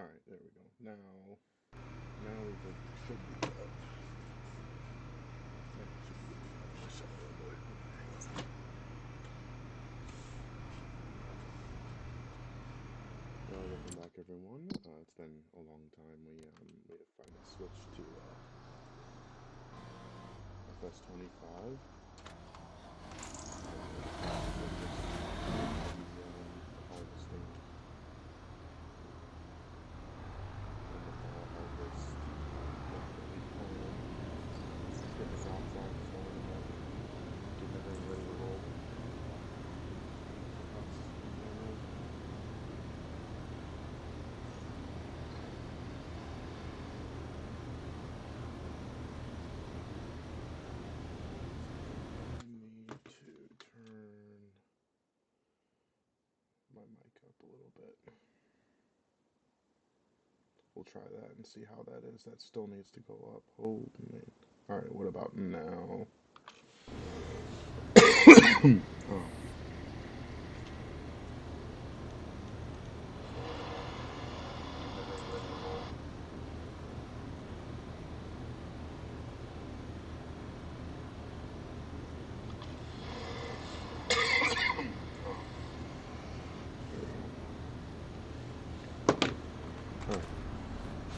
Alright, there we go. Now we should be good. Welcome back, everyone. It's been a long time. We have finally switched to FS25. Harvesting get the crops on get everything ready to roll. I need to turn my mic up a little bit. We'll try that and see how that is. That still needs to go up. Oh man. Alright, what about now? Oh.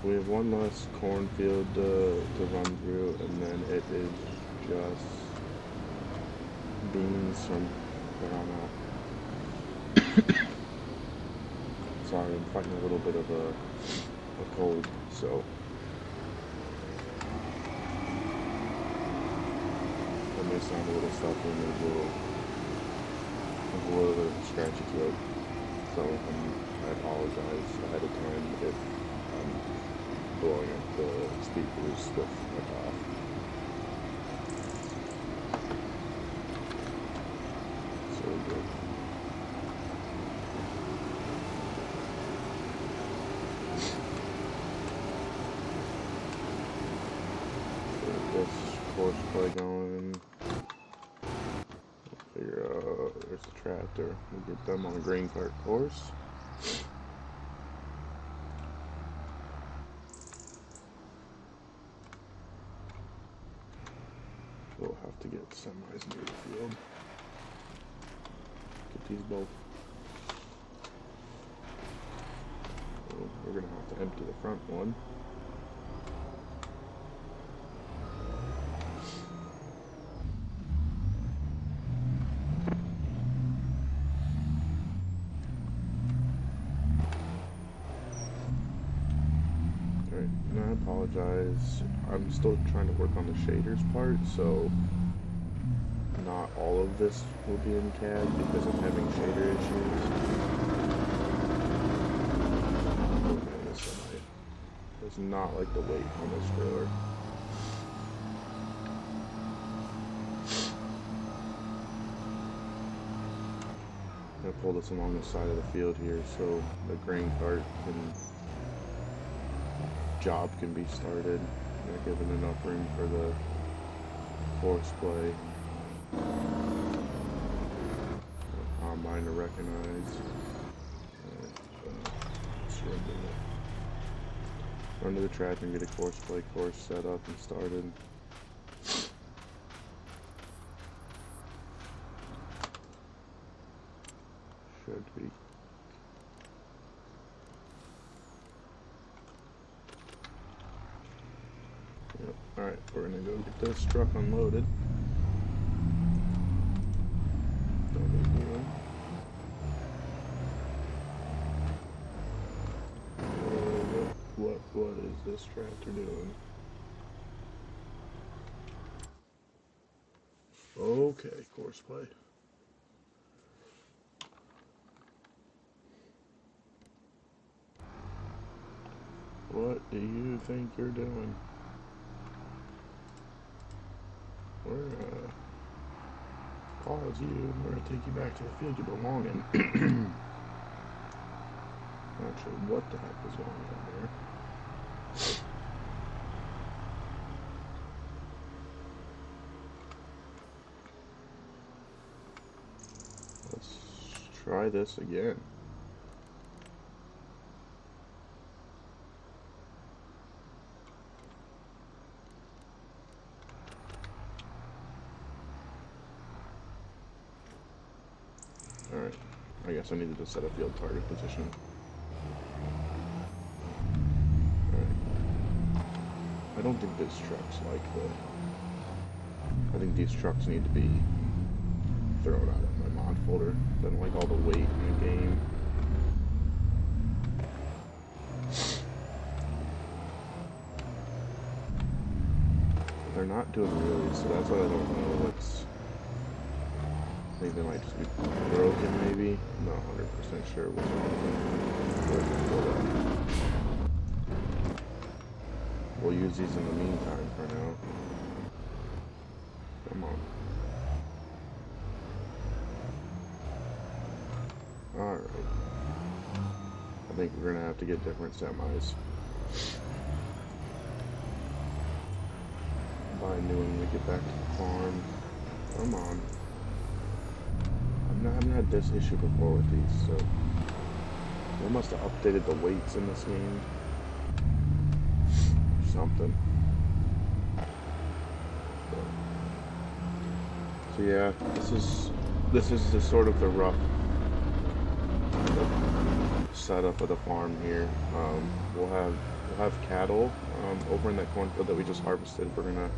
We have one less cornfield to run through, and then it is just beans from there on out. Sorry, I'm fighting a little bit of a cold, so that may sound a little stuffy and a little bit of a scratchy throat. So I apologize ahead of time if I'm blowing up the speakers with my cough. So good. Get this course play going. Figure out there's the tractor. We'll get them on a green cart course. We'll have to get semis near the field. Get these both. So we're gonna have to empty the front one. Alright, and I apologize. I'm still trying to work on the shaders part, so not all of this will be in CAD because I'm having shader issues. Oh man, this semi does not like the weight on this trailer. I'm gonna pull this along the side of the field here so the grain cart job can be started. Not giving enough room for the horseplay. Combine to recognize. Run to the track and get a horseplay course set up and started. Should be. Yep. Alright, we're gonna go get this truck unloaded. What is this tractor doing? Okay, course play. What do you think you're doing? We're gonna pause you and we're gonna take you back to the field you belong in. Not sure what the heck was going on there. Let's try this again. Alright. I guess I needed to set a field target position. Alright. I don't think this truck's like the... I think these trucks need to be thrown out of my mod folder. Then like all the weight in the game. They're not doing really, so that's why I don't know what's... I think they might just be broken, maybe? I'm not 100% sure what's wrong with them. We'll use these in the meantime for now. Come on. Alright. I think we're gonna have to get different semis. Buy new when we get back to the farm. Come on. I haven't had this issue before with these, so they must have updated the weights in this game. Something. So yeah, this is the sort of the rough setup of the farm here. We'll have cattle over in that cornfield that we just harvested. We're gonna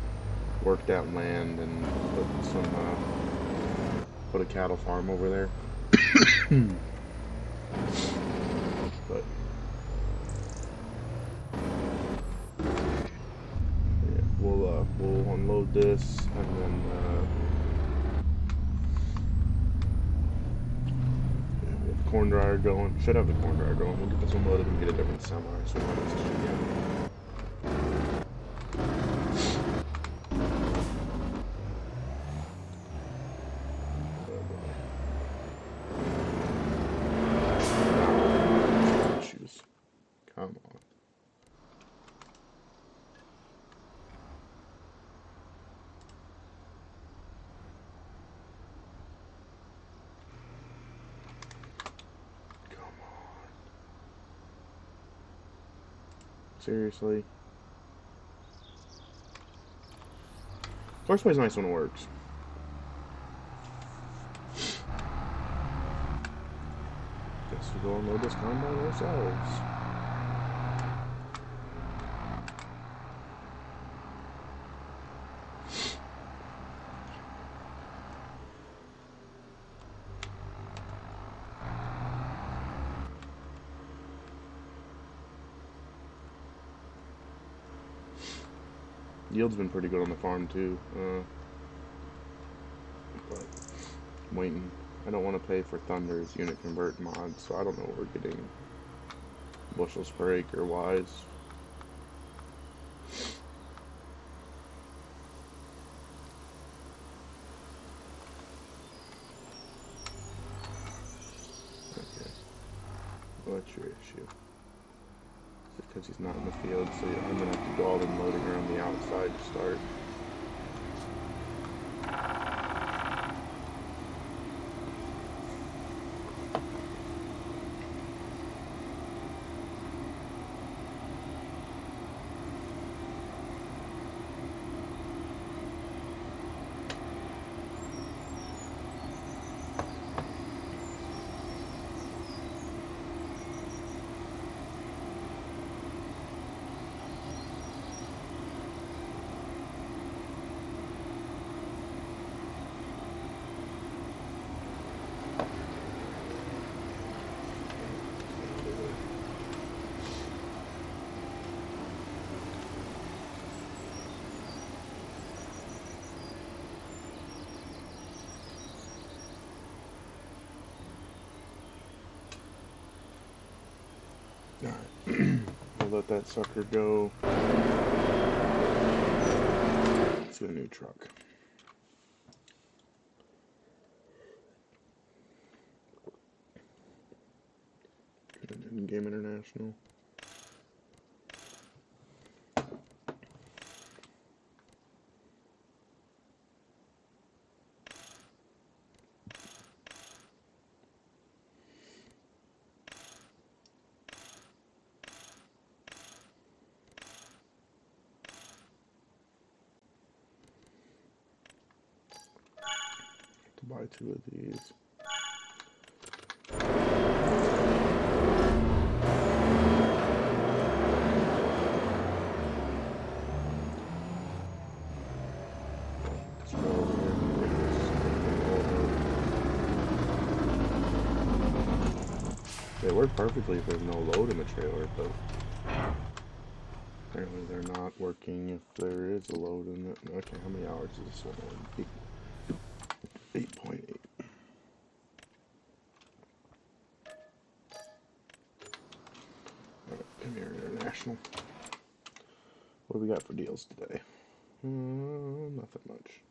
work that land and put a cattle farm over there. But yeah, we'll unload this and then we have the corn dryer going. Should have the corn dryer going. We'll get this unloaded and get a different semi so we'll have this issue again. Come on. Come on. Seriously? Horseplay's nice when it works. Guess we'll go unload this combine ourselves. Yield's been pretty good on the farm too, but I'm waiting. I don't want to pay for Thunder's unit convert mod, so I don't know what we're getting bushels per acre wise. Okay, what's your issue? Because he's not in the field, so yeah, I'm gonna have to do all the loading around the outside to start. Alright, we'll let that sucker go. Let's get a new truck. Game International. Buy 2 of these. They work perfectly if there's no load in the trailer, but apparently they're not working if there is a load in it. Okay, how many hours is this one on? 8.8. Alright, come here, International. What do we got for deals today? Nothing much.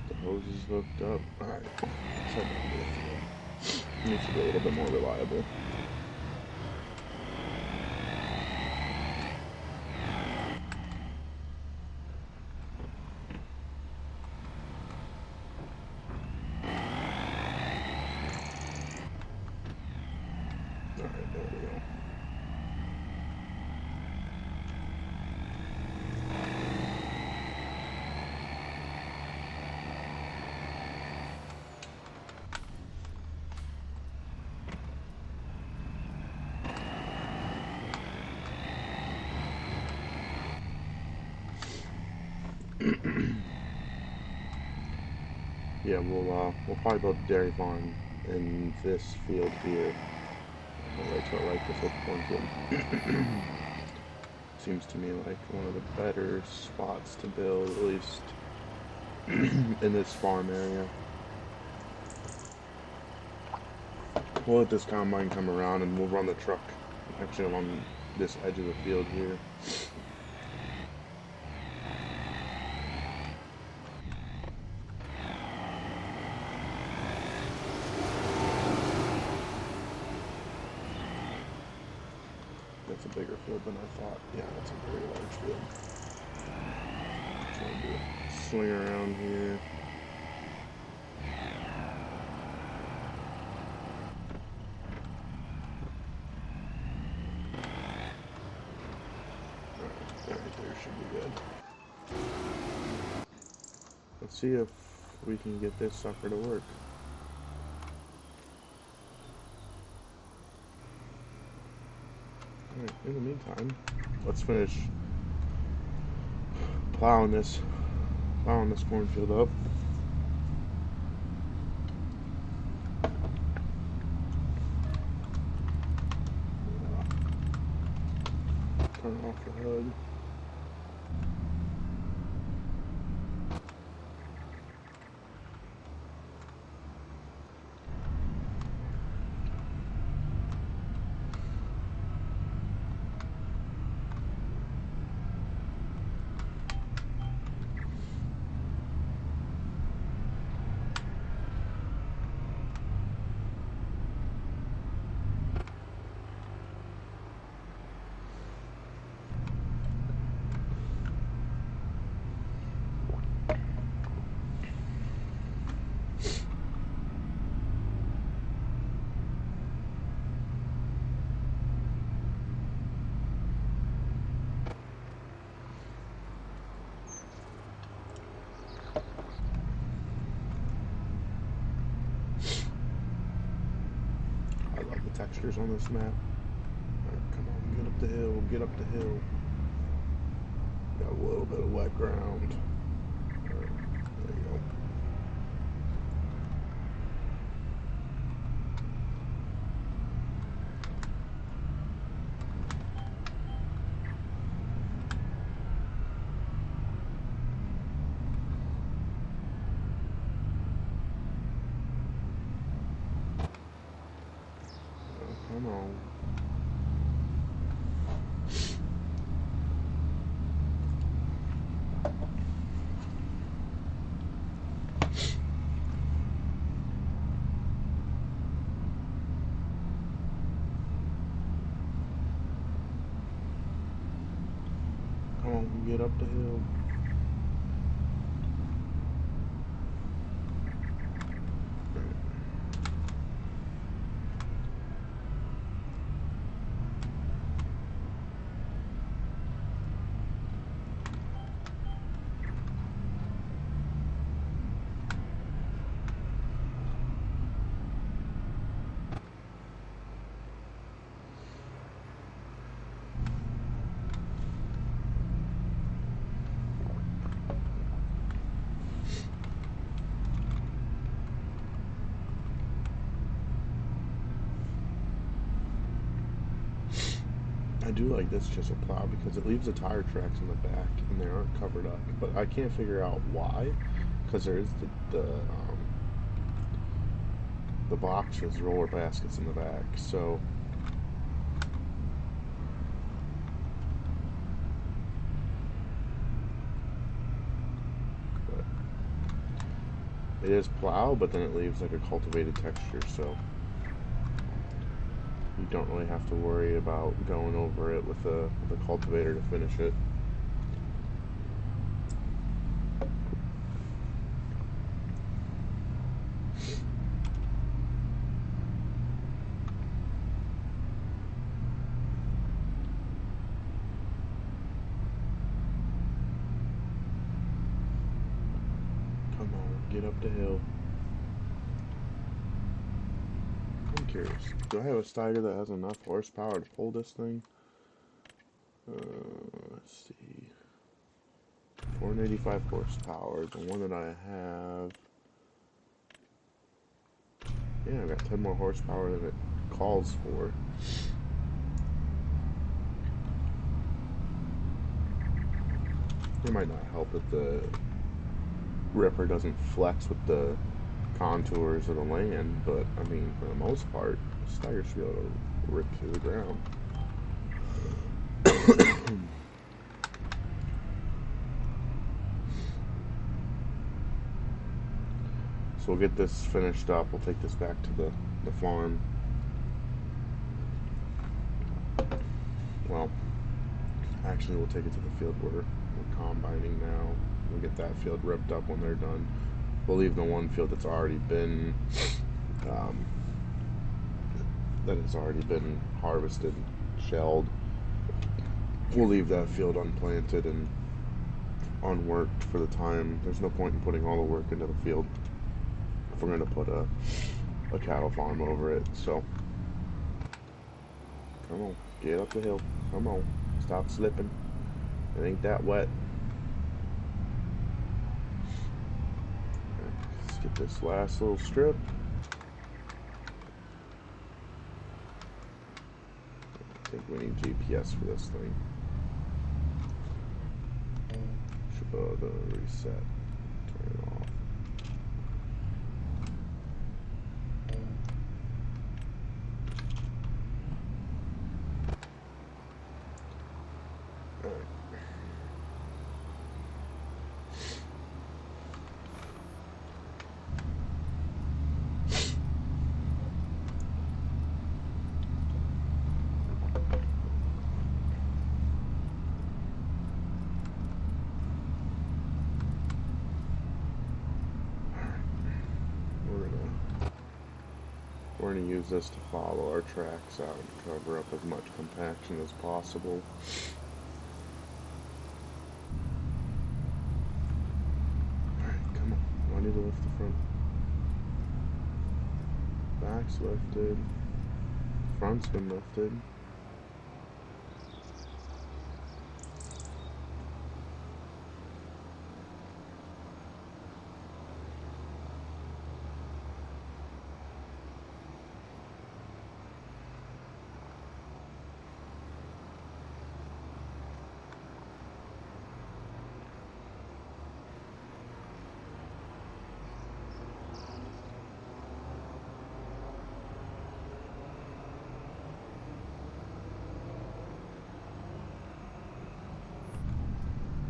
The hose is hooked up. Alright, let's head down to the field. Needs to be a little bit more reliable. Alright, there we go. Yeah, we'll probably build a dairy farm in this field here. Right to our right, this little cornfield. Seems to me like one of the better spots to build, at least in this farm area. We'll let this combine come around and we'll run the truck actually along this edge of the field here. That's a bigger field than I thought. Yeah, that's a very large field. Trying to swing around here. Right there should be good. Let's see if we can get this sucker to work. Alright, in the meantime, let's finish plowing this cornfield up. Turn off the hood. Textures on this map. Right, come on, get up the hill, get up the hill. Got a little bit of wet ground. Right, there you go. Come on. Come on, get up the hill. I do like this chisel plow because it leaves the tire tracks in the back and they aren't covered up. But I can't figure out why, because there is the boxes, roller baskets in the back. So but it is plow, but then it leaves like a cultivated texture. So you don't really have to worry about going over it with a cultivator to finish it. Come on, get up the hill. I'm curious. Do I have a Steiger that has enough horsepower to pull this thing? Let's see. 485 horsepower. The one that I have. Yeah, I got 10 more horsepower than it calls for. It might not help that the Ripper doesn't flex with the contours of the land, but I mean, for the most part, the Steiger should be able to rip through the ground. So we'll get this finished up. We'll take this back to the farm. Well, actually, we'll take it to the field we're combining now. We'll get that field ripped up when they're done. We'll leave the one field that's already been harvested, shelled. We'll leave that field unplanted and unworked for the time. There's no point in putting all the work into the field if we're going to put a cattle farm over it. So come on, get up the hill. Come on, stop slipping. It ain't that wet. Let's get this last little strip. I think we need GPS for this thing. Should be able to reset. Turn it off. Alright. We're going to use this to follow our tracks out and cover up as much compaction as possible. Alright, come on. I need to lift the front. Back's lifted. Front's been lifted.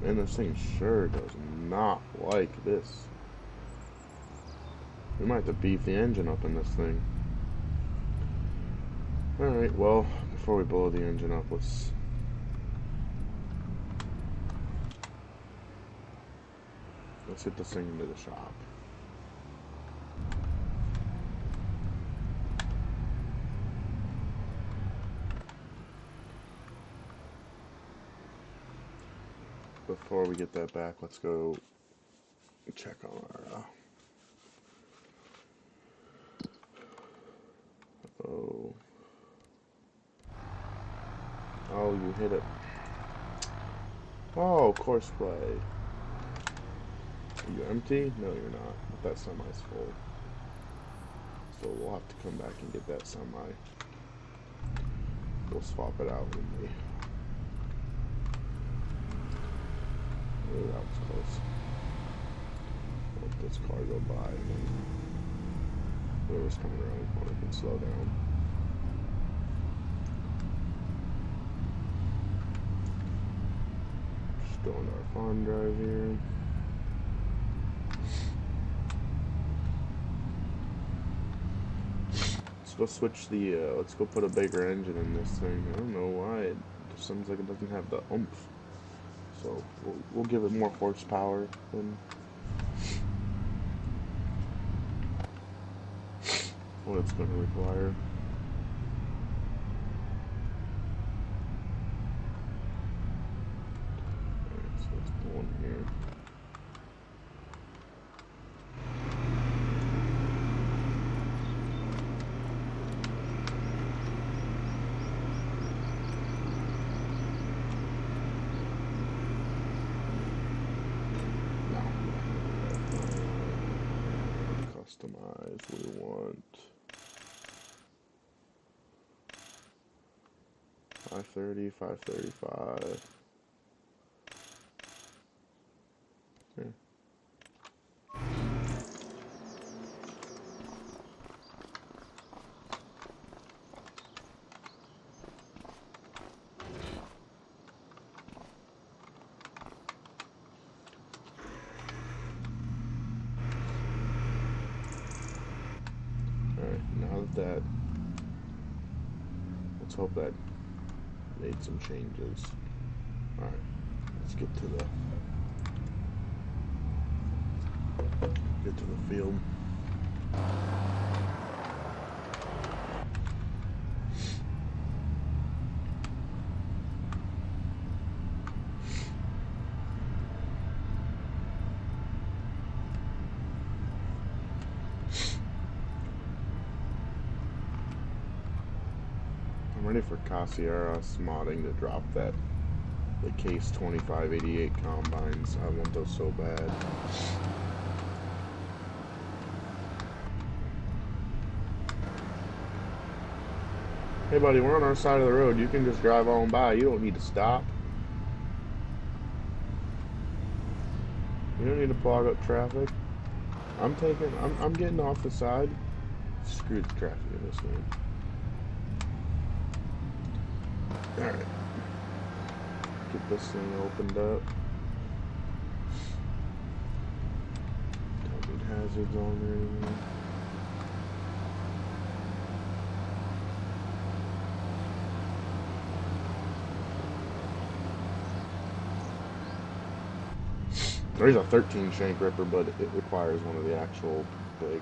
And this thing sure does not like this. We might have to beef the engine up in this thing. Alright, well, before we blow the engine up, let's get this thing into the shop. Before we get that back, let's go check on our oh, you hit it. Oh, course play. Are you empty? No, you're not. That semi's full. So we'll have to come back and get that semi. We'll swap it out when we Ooh, that was close. Let this car go by and then whoever's coming around the corner can slow down. Just going to our farm drive here. Let's go switch the, let's go put a bigger engine in this thing. I don't know why, it just seems like it doesn't have the oomph. So we'll give it more horsepower than what it's going to require. Alright, so let's pull in here. Customize, we want 530, 535. Yeah. Alright, now that let's hope that made some changes. Alright, let's get to the field. I'm ready for RCR modding to drop the case 2588 combines. I want those so bad. Hey buddy, we're on our side of the road. You can just drive on by. You don't need to stop. You don't need to clog up traffic. I'm getting off the side. Screw the traffic in this game. Alright. Get this thing opened up. Don't need hazards on there anymore. There's a 13 shank ripper, but it requires one of the actual big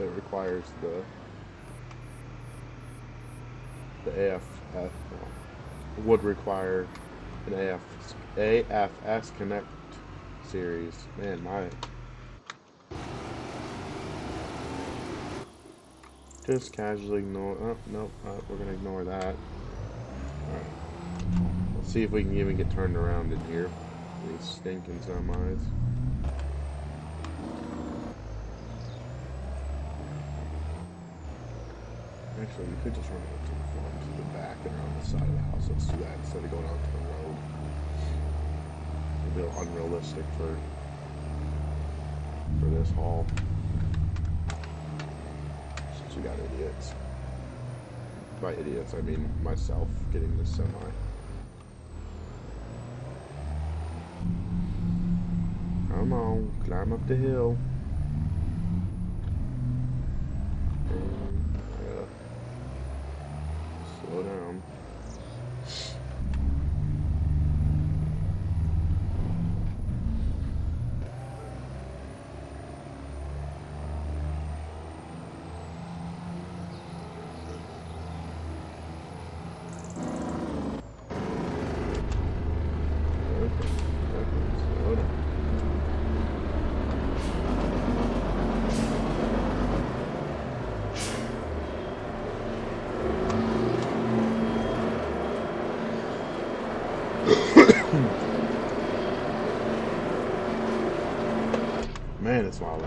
it requires the AFF would require an AFS Connect series. Man, just casually ignore. Oh nope, we're gonna ignore that. All right, let's see if we can even get turned around in here. These stinking semis. Actually, we could just run up to the front, to the back, and around the side of the house. Let's do that instead of going out to the road. It'll be unrealistic for this haul. Since we got idiots. By idiots, I mean myself getting this semi. Come on, climb up the hill. Slow down. Slow down. Man, it's wild.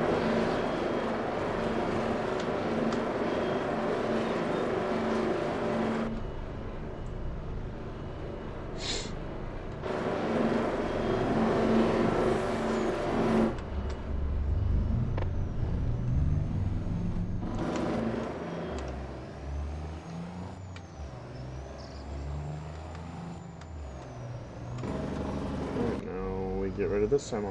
get rid of the semi.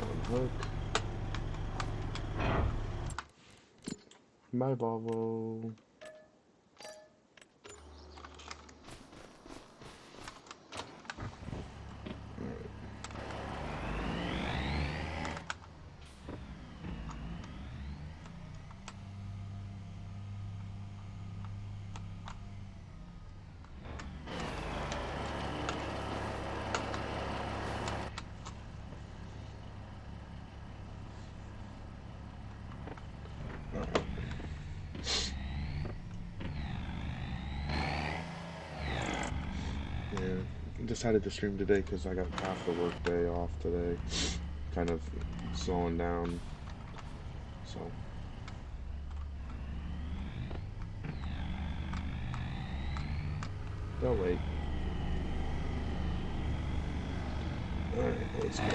Unhook. Bye, Volvo. Decided to stream today because I got half the work day off today. Kind of slowing down. So. Oh, wait. Alright, let's go.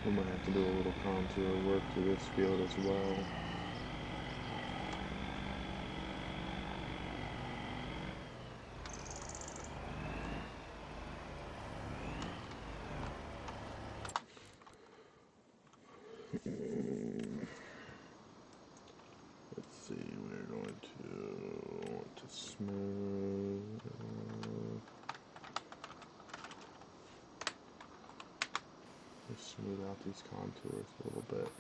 I might have to do a little contour work to this field as well. Let's see, we're going to want to smooth. Just smooth out these contours a little bit.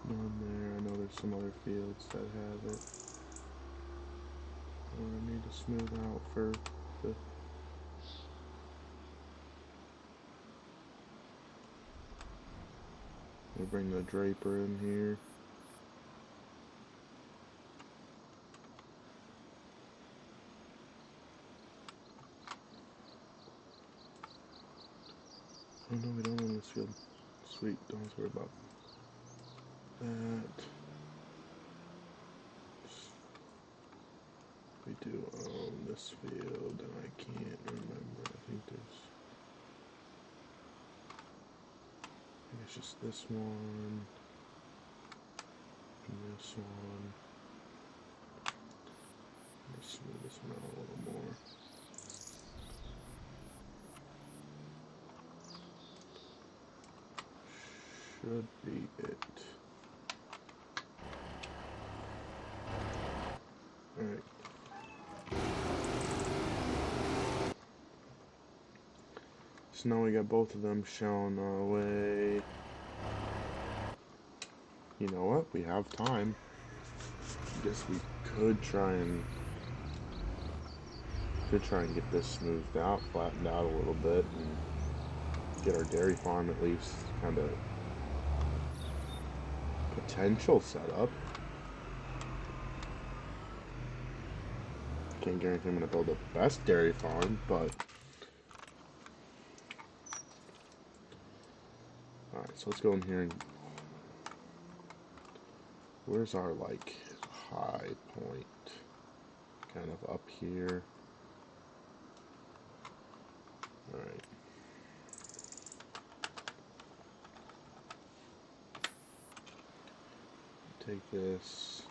On there, I know there's some other fields that have it. I need to smooth out for the. We'll bring the draper in here. Oh no, we don't want this field. Sweet, don't have to worry about that. We do this field, and I can't remember. I think it's just this one, and this one. Just smooth this one out a little more. Should be it. Alright. So now we got both of them shown our way. You know what? We have time. Guess we could try and get this smoothed out, flattened out a little bit, and get our dairy farm at least kind of potential set up. Can't guarantee I'm going to build the best dairy farm, but alright, so let's go in here and where's our like high point? Kind of up here. Alright. Take this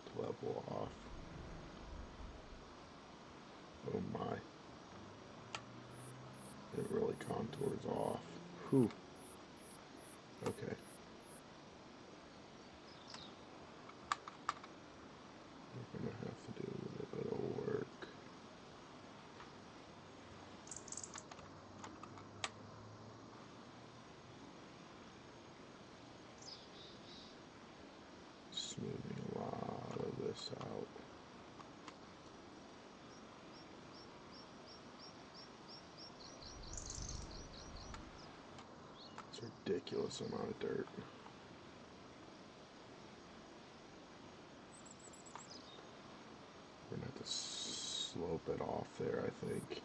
to level off. Oh my. It really contours off. Whew. Okay. We're gonna have to do a little bit of work. Smoothing a lot of this out. It's a ridiculous amount of dirt. We're gonna have to slope it off there, I think.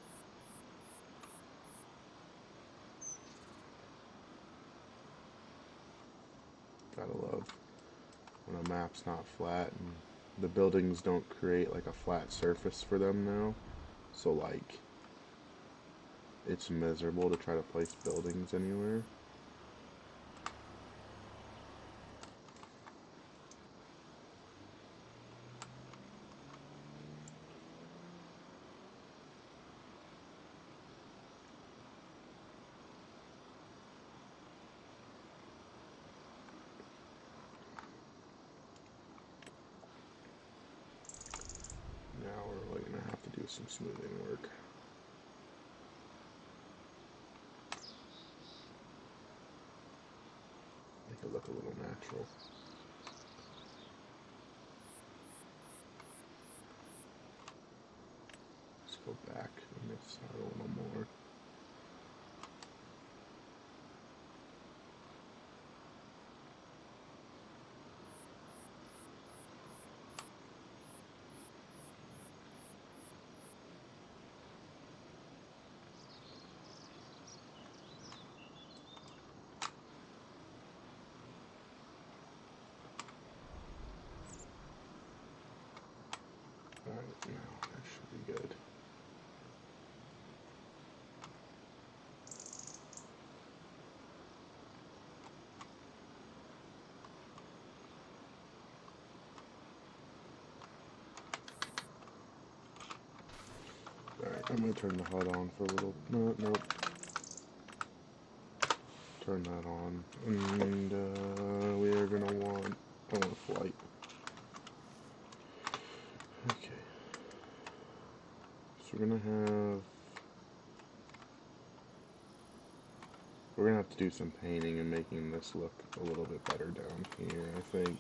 Gotta love when a map's not flat and the buildings don't create like a flat surface for them now. So like it's miserable to try to place buildings anywhere. Now we're really gonna have to do some smoothing work. Make it look a little natural. Let's go back on this side a little more. Alright, now that should be good. Alright, I'm gonna turn the HUD on for a little. No, nope. Turn that on. And we are gonna want. I want a flight. Okay. So we're gonna have to do some painting and making this look a little bit better down here, I think.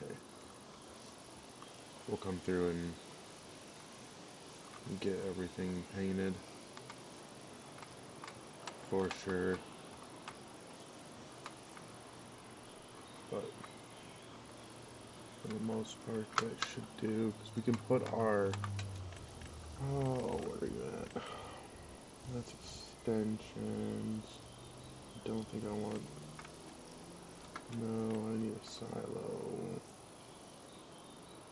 Okay. We'll come through and get everything painted for sure. But for the most part, that should do, because we can put our. Oh, where are you at? That's extensions. I don't think I want. No, I need a silo.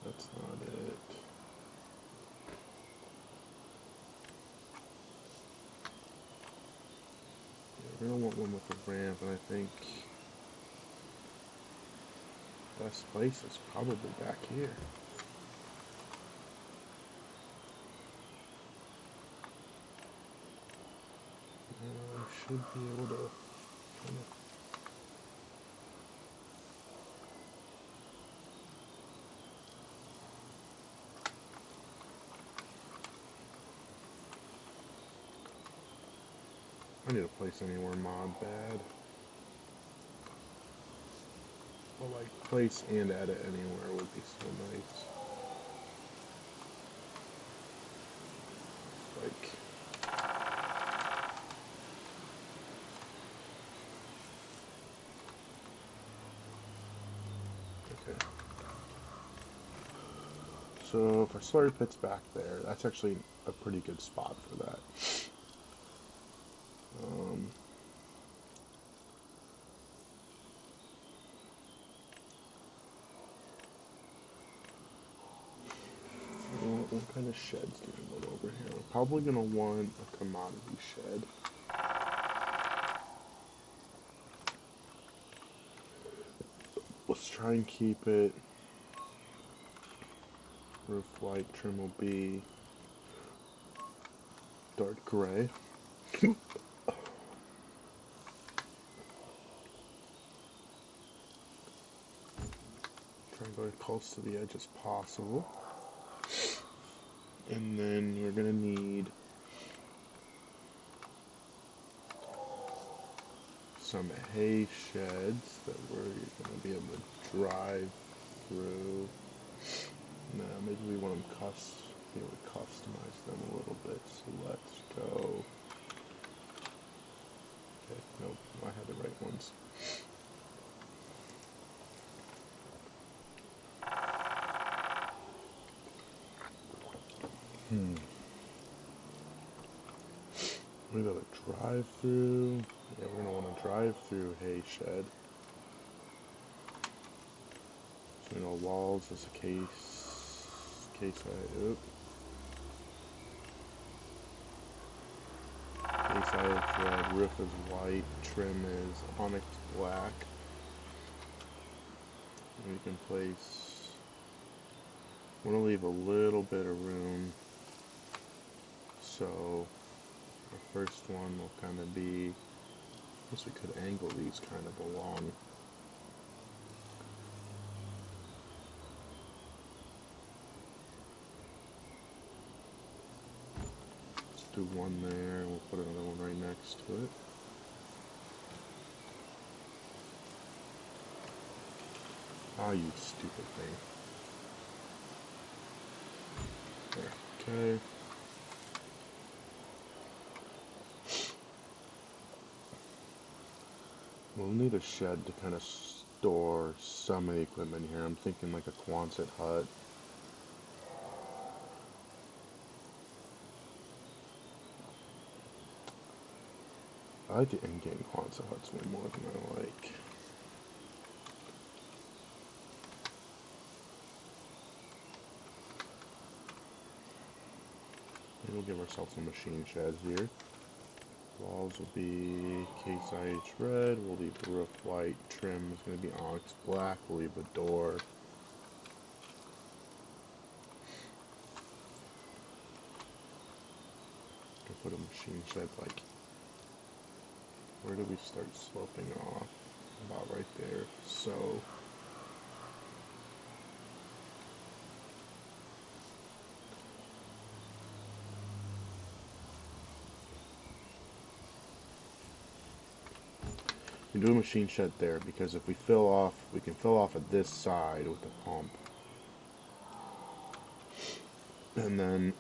That's not it. Yeah, we're gonna want one with a ramp, and I think best place is probably back here. I should be able to kind of. I need a place anywhere mod bad. Well, like, place and edit anywhere would be so nice. Like, okay. So if our slurry pit's back there, that's actually a pretty good spot for that. What kind of sheds do we want over here? We're probably going to want a commodity shed. Let's try and keep it. Roof white trim will be dark gray. Try and go as close to the edge as possible. And then we're going to need some hay sheds that we're going to be able to drive through. No, maybe we want them be able to customize them a little bit. So let's go. Okay, nope, I had the right ones. We got a drive through. Yeah, we're gonna want to drive through hay shed. So walls is a case iron red, roof is white, trim is onyx black. And we can place. Want to leave a little bit of room. So our first one will kind of be. I guess we could angle these kind of along. Do one there, and we'll put another one right next to it. Ah, you stupid thing. There, okay. We'll need a shed to kind of store some of the equipment here. I'm thinking like a Quonset hut. I like the in-game Quonset huts way more than I like. Maybe we'll give ourselves a machine shed here. Walls will be case IH red. We'll leave the roof white. Trim is going to be onyx black. We'll leave the door. Put a machine shed like. Where do we start sloping off? About right there. So we do a machine shed there because if we fill off, we can fill off at this side with the pump. And then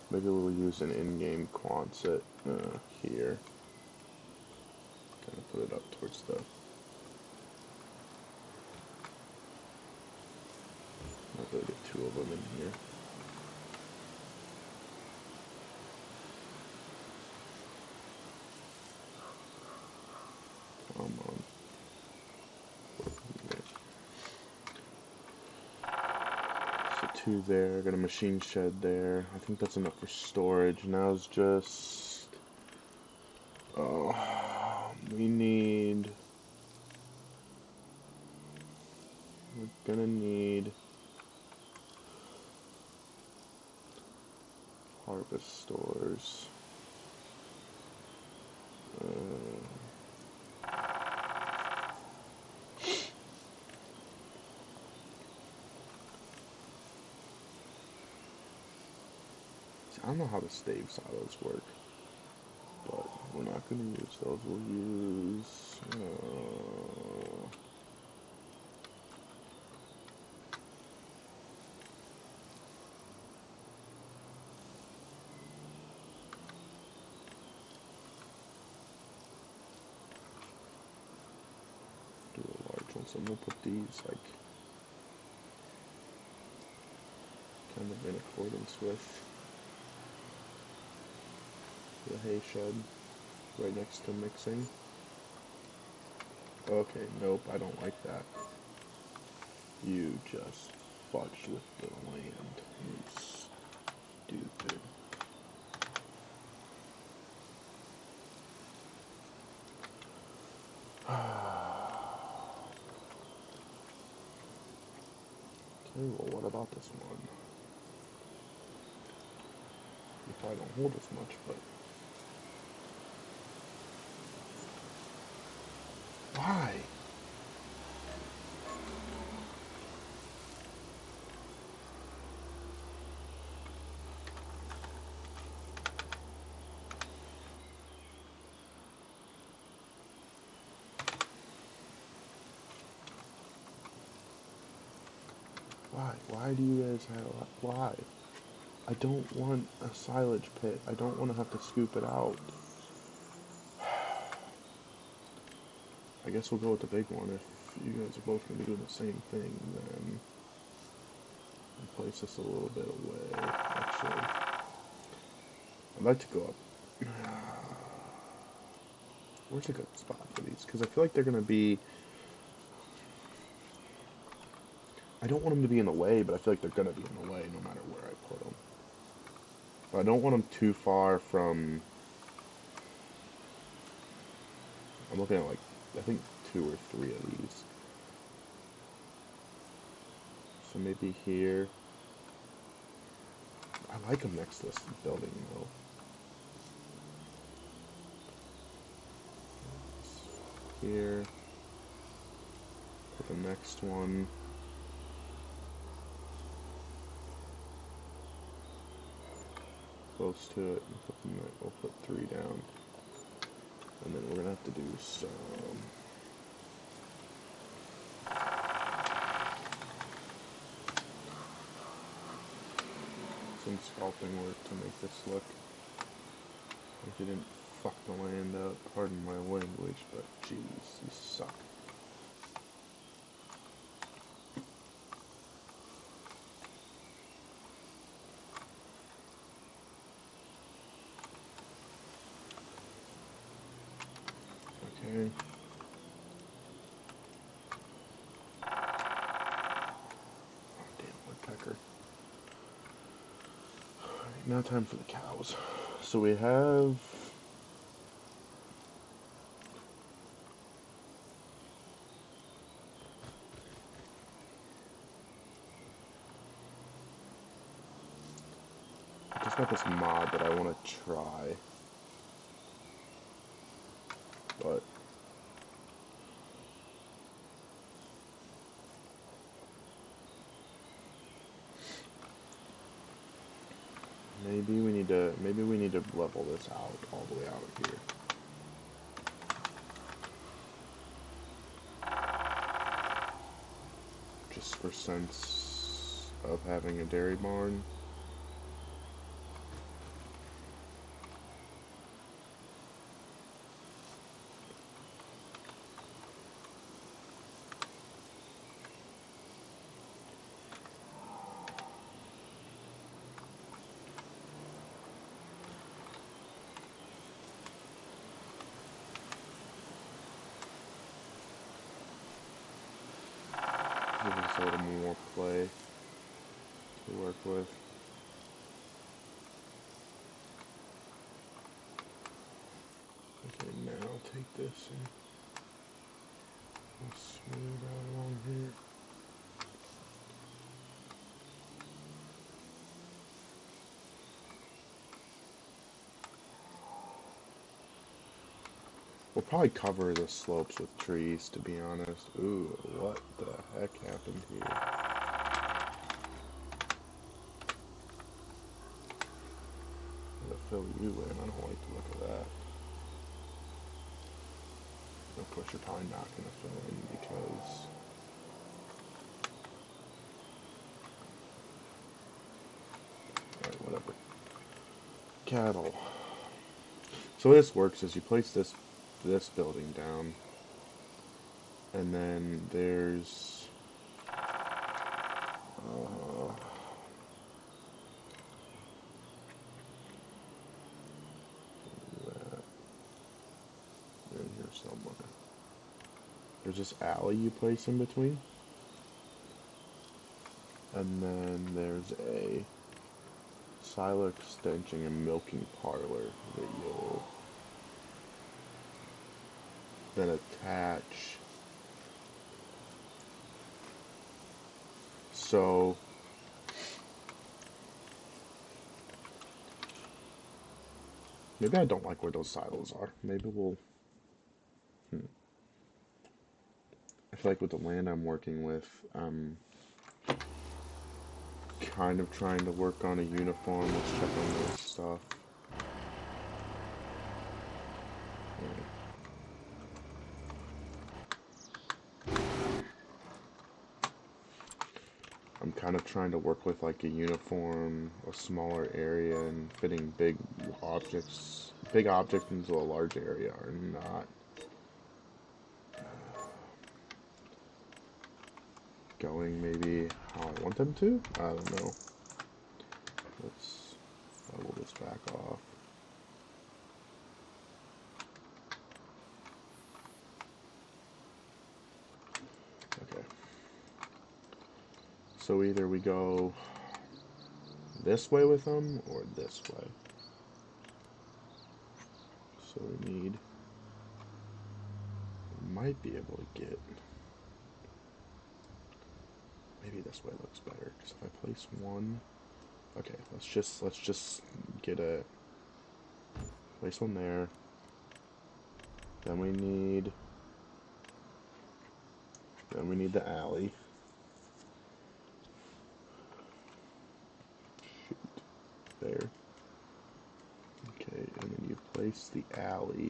maybe we'll use an in-game Quonset here. Kind of put it up towards the. I'll really get two of them in here. Come on. So two there. Got a machine shed there. I think that's enough for storage. Now it's just. Oh, we need. We're gonna need harvest stores. I don't know how the stave silos work, but we're not going to use those. We'll use do a large one. So we'll put these like kind of in accordance with the hay shed right next to mixing. Okay, nope, I don't like that. You just fudged with the land. It's stupid. Okay, well, what about this one? You probably don't hold as much, but... Why? Why? Why do you guys have... Why? I don't want a silage pit. I don't want to have to scoop it out. I guess we'll go with the big one. If you guys are both going to be doing the same thing, then I'll place this a little bit away, actually. I'd like to go up. Where's a good spot for these? Because I feel like they're going to be... I don't want them to be in the way, but I feel like they're going to be in the way no matter where I put them. But I don't want them too far from... I'm looking at, like, I think 2 or 3 of these. So maybe here. I like them next to this building, though. Here. Put the next one. Close to it. We'll put 3 down. And then we're going to have to do some sculpting work to make this look like you didn't fuck the land up. Pardon my language, but jeez, you suck. Okay. Oh, damn woodpecker. Alright, now time for the cows. So we have... I just got this mod that I want to try. But... maybe we need to level this out all the way out of here. Just for sense of having a dairy barn. Give us a little more play to work with. Okay, now I'll take this and we'll smooth out along here. We'll probably cover the slopes with trees, to be honest. Ooh, what the heck happened here? I'm gonna fill you in. I don't like the look of that. Of course, you're probably not gonna fill in because... alright, whatever. Cattle. So this works is you place this building down, and then there's that in here somewhere. There's this alley you place in between. And then there's a silo extension and milking parlor that you'll then attach. So maybe I don't like where those silos are. Maybe we'll. I feel like with the land I'm working with, I'm kind of trying to work on a uniform. Let's check on this stuff. I'm kind of trying to work with like a uniform, a smaller area, and fitting big objects into a large area are not going maybe how I want them to. I don't know. Let's level this back off. Okay. So either we go this way with them or this way. So we might be able to get, maybe this way looks better, because if I place one, okay, let's just get a, place one there. Then we need the alley. Shoot, there. Okay, and then you place the alley.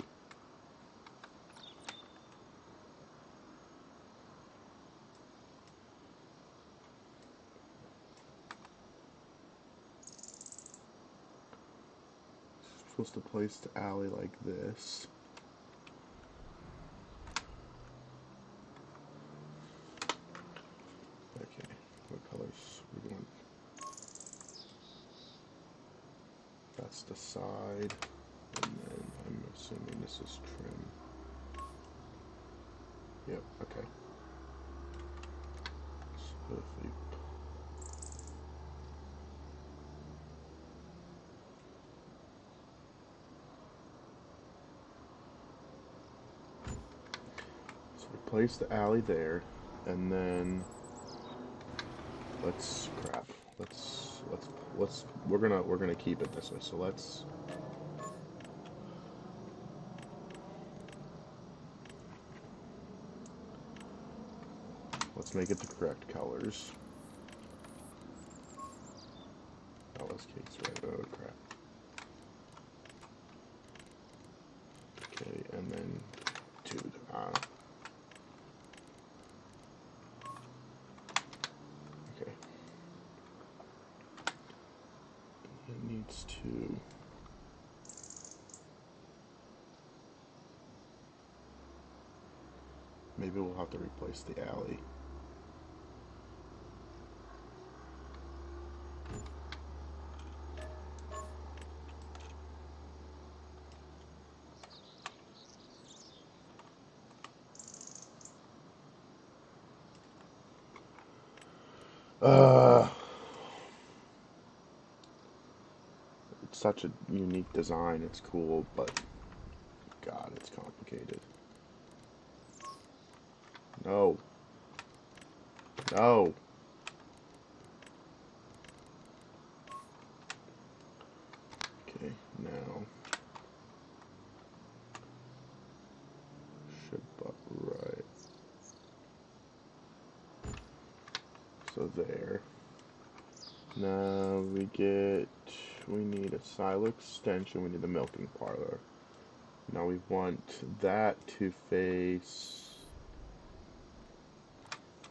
Supposed to place the alley like this. Okay, what colors we want? That's the side, and then I'm assuming this is trim. Yep, okay. So if we place the alley there, and then we're gonna keep it this way. So let's make it the correct colors. Oh, this cake's right. Oh crap. Okay, and then two. Okay. It needs to. Maybe we'll have to replace the alley. It's such a unique design. It's cool, but God, it's complicated. No. No. Okay, now should butt right. So there. Now we need a silo extension, we need a milking parlor. Now we want that to face,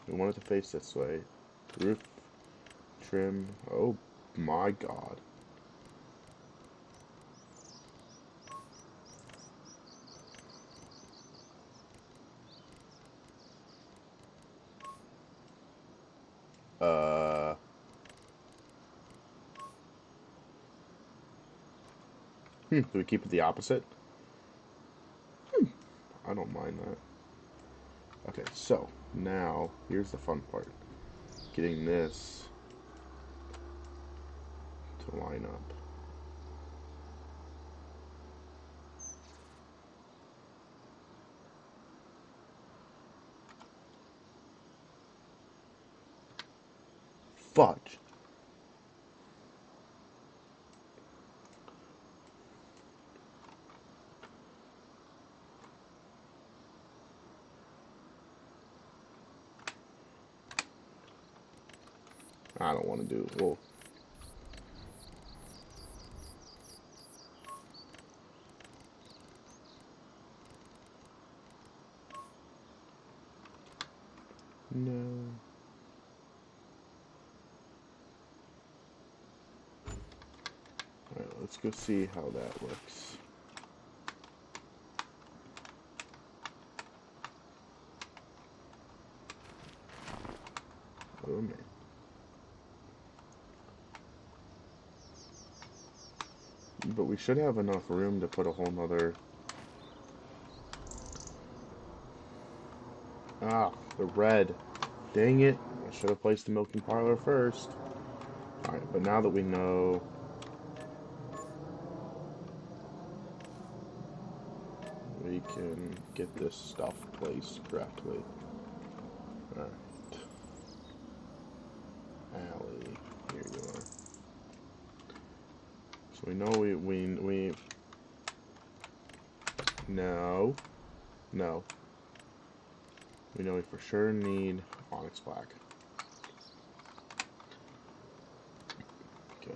we want it to face this way. Roof, trim, oh my God. Do we keep it the opposite? I don't mind that. Okay, so now here's the fun part. Getting this to line up. Fudge. I don't want to do it. Well, no. Alright, let's go see how that looks. Oh man. But we should have enough room to put a whole nother... Ah, the red. Dang it. I should have placed the milking parlor first. Alright, but now that we know... we can get this stuff placed correctly. Alright. Alley. Here you are. So we know we... No. No. We know we for sure need onyx black. Okay.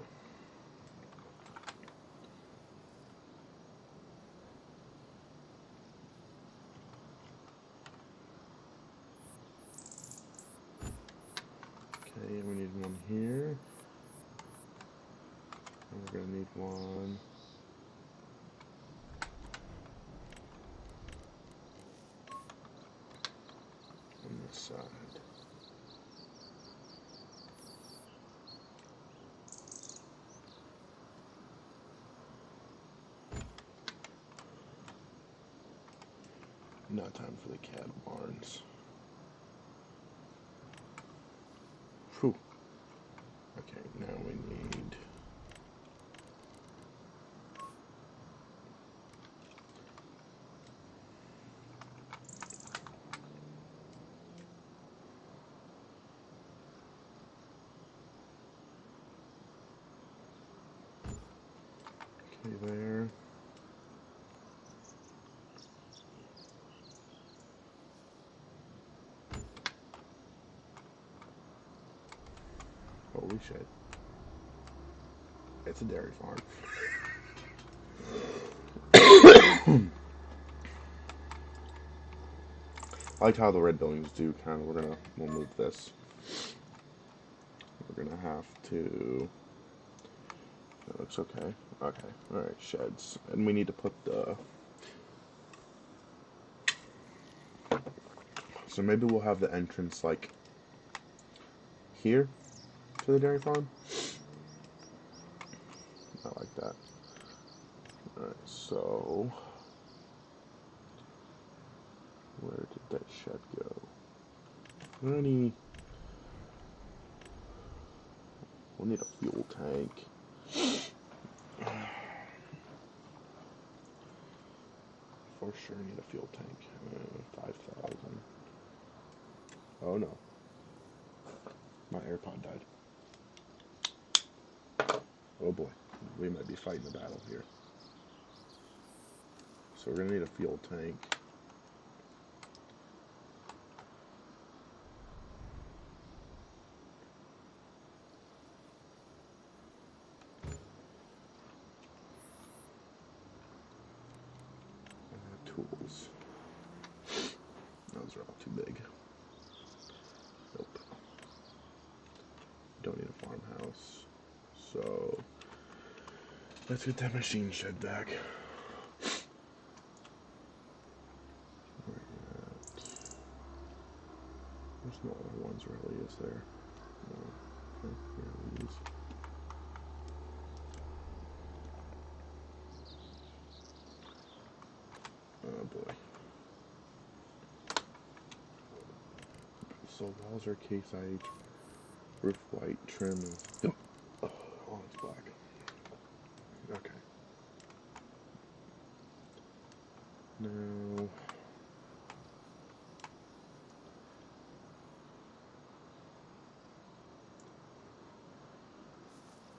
Okay, we need one here. And we're gonna need one. On this side. Now time for the cat barns. Whew. Okay, now we need... Okay, there. Holy shit. It's a dairy farm. I like how the red buildings do kind of, we'll move this. We're gonna have to, that looks okay. Okay, alright, sheds. And we need to put the, so maybe we'll have the entrance like here to the dairy farm. I like that. Alright, so where did that shed go? We'll need a fuel tank. For sure need a fuel tank. 5,000. Oh no. My AirPod died. Oh boy. We might be fighting a battle here. So we're gonna need a fuel tank. Tools. Those are all too big. Nope. Don't need a farmhouse. So let's get that machine shed back. There's no other ones really, is there? No. Okay, here, these. Oh boy. So walls are case IH, roof white, trim is oh, it's black.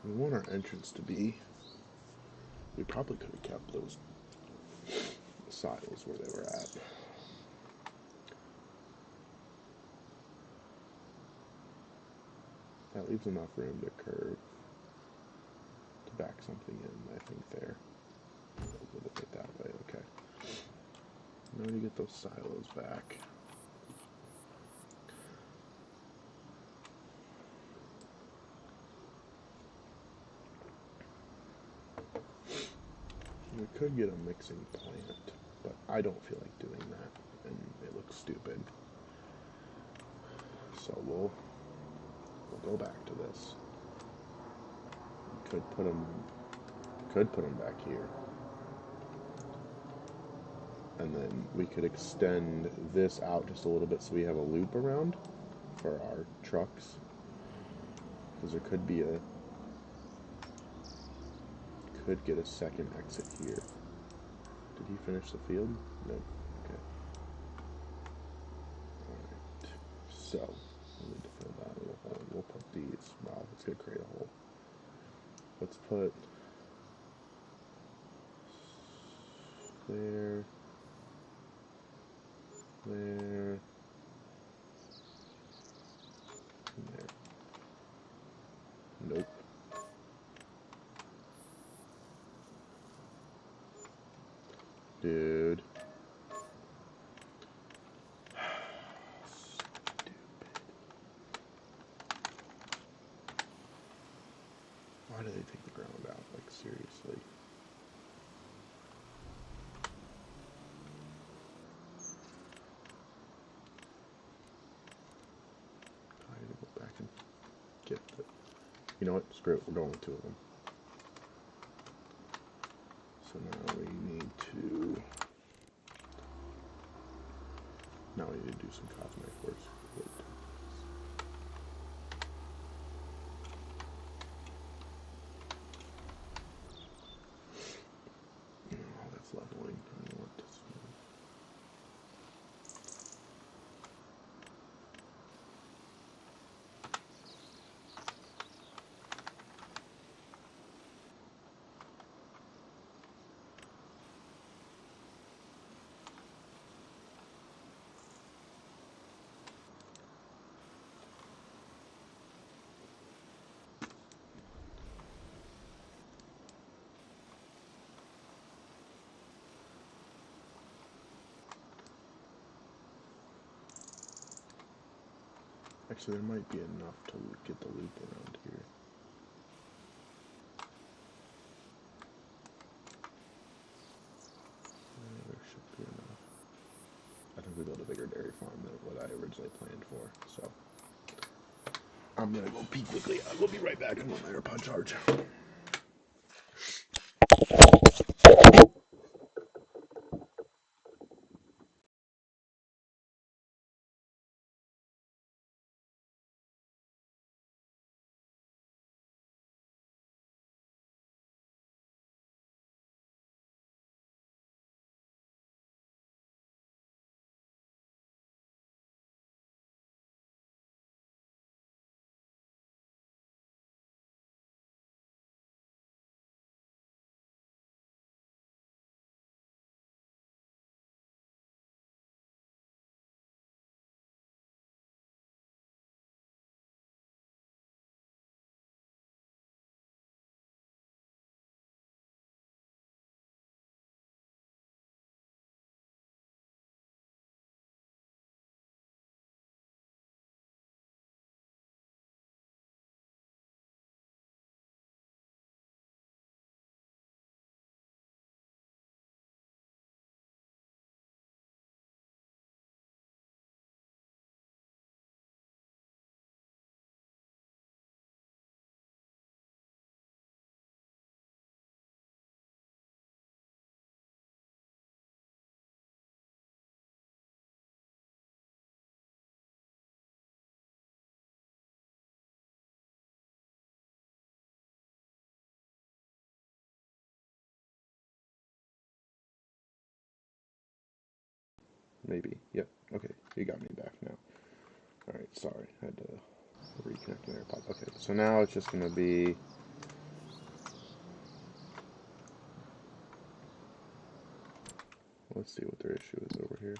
We want our entrance to be. We probably could have kept those silos where they were at. That leaves enough room to curve to back something in, I think, there. A little bit that way, okay. Now to get those silos back. We could get a mixing plant, but I don't feel like doing that, and it looks stupid. So we'll go back to this. We could put them back here, and then we could extend this out just a little bit so we have a loop around for our trucks, because there could get a second exit here. Did he finish the field? No. Okay. Alright. So, we need to fill that little hole. We'll put these. Wow, it's going to create a hole. Let's put there, there, and there. Nope. Dude. Stupid. Why do they take the ground out? Like, seriously. I need to go back and get the... You know what? Screw it. We're going with two of them. So now we need to... Now we need to do some cosmetic work. Oh, that's leveling. I want this one. Actually, there might be enough to get the loop around here. There should be enough. I think we built a bigger dairy farm than what I originally planned for, so. I'm gonna go pee quickly. I will be right back. I'm on my AirPod charge. Maybe. Yep. Okay. You got me back now. Alright, sorry. I had to reconnect my AirPod. Okay, so now it's just going to be Let's see what their issue is over here.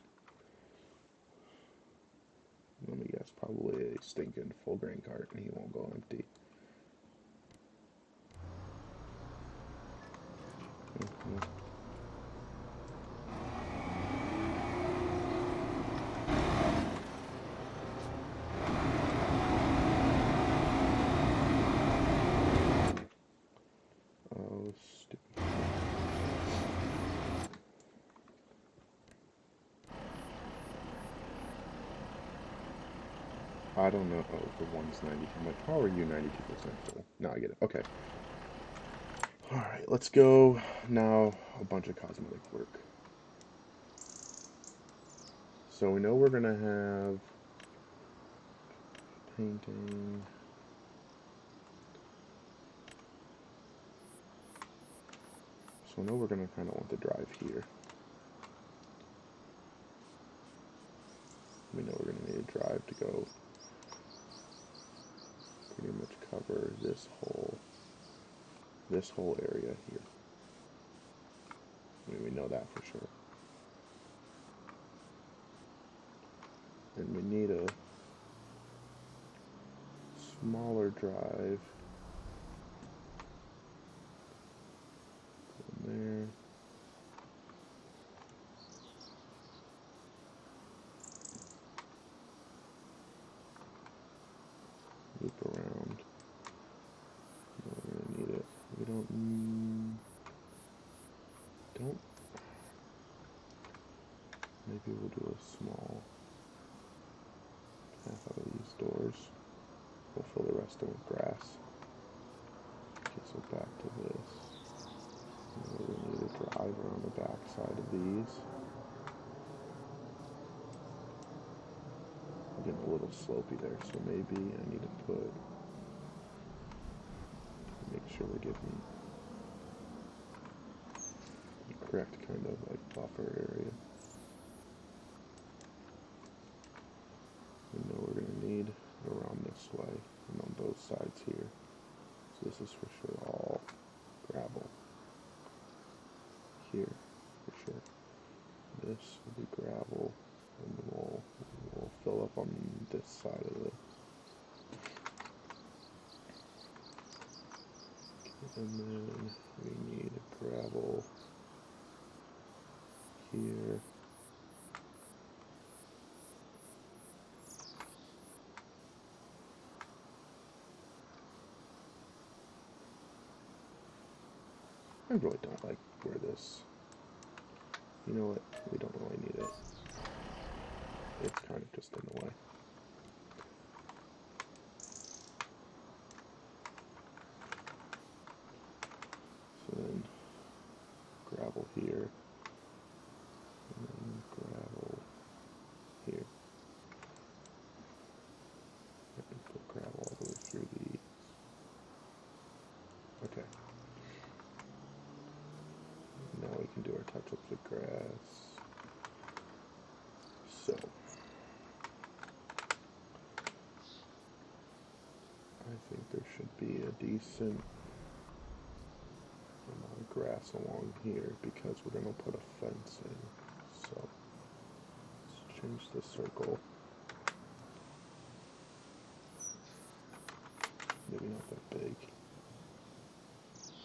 Let me guess, probably a stinking full grain cart, and he won't go empty. Oh, stupid. I don't know. Oh, the one's 92. How are you 92% full? No, I get it. Okay. Alright, let's go. Now, a bunch of cosmetic work. So we know we're going to have painting. So I know we're going to kind of want the drive here. We know we're going to need a drive to go pretty much cover this whole area here. I mean, we know that for sure. And we need a smaller drive in there. Loop around. We're gonna need it. We don't. Maybe we'll do a small half out of these doors. We'll fill the rest in with grass. Okay, so back to this. And we're gonna need a drive around the back side of these. I'm getting a little slopey there, so maybe I need to make sure we're giving the correct kind of like buffer area. We know we're going to need around this way and on both sides here. So this is for sure all gravel. Here, for sure. This will be gravel, and we'll fill up on this side of it. And then we need a gravel here. I really don't like where this, you know what, we don't really need it. It's kind of just in the way. So then gravel here, and then gravel here. I can put gravel all the way through these. Okay. Now we can do our touch-ups with grass. So, I think there should be a decent amount of grass along here because we're going to put a fence in. So, let's change the circle. Maybe not that big.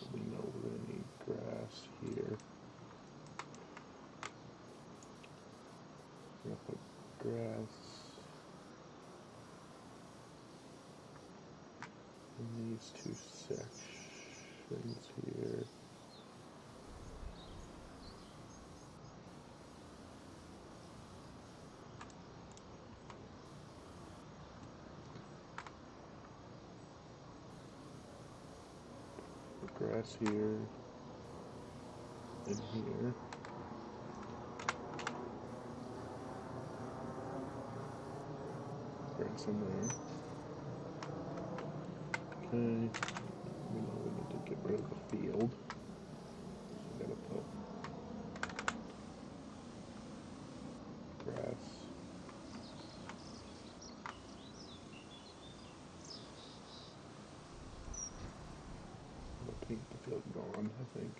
But we know we're going to need grass here. We're going to put grass in these two sections here. Put grass here and here. Grass in there. Okay, we know we need to get rid of the field, so we gotta put grass. We'll paint the field gone, I think.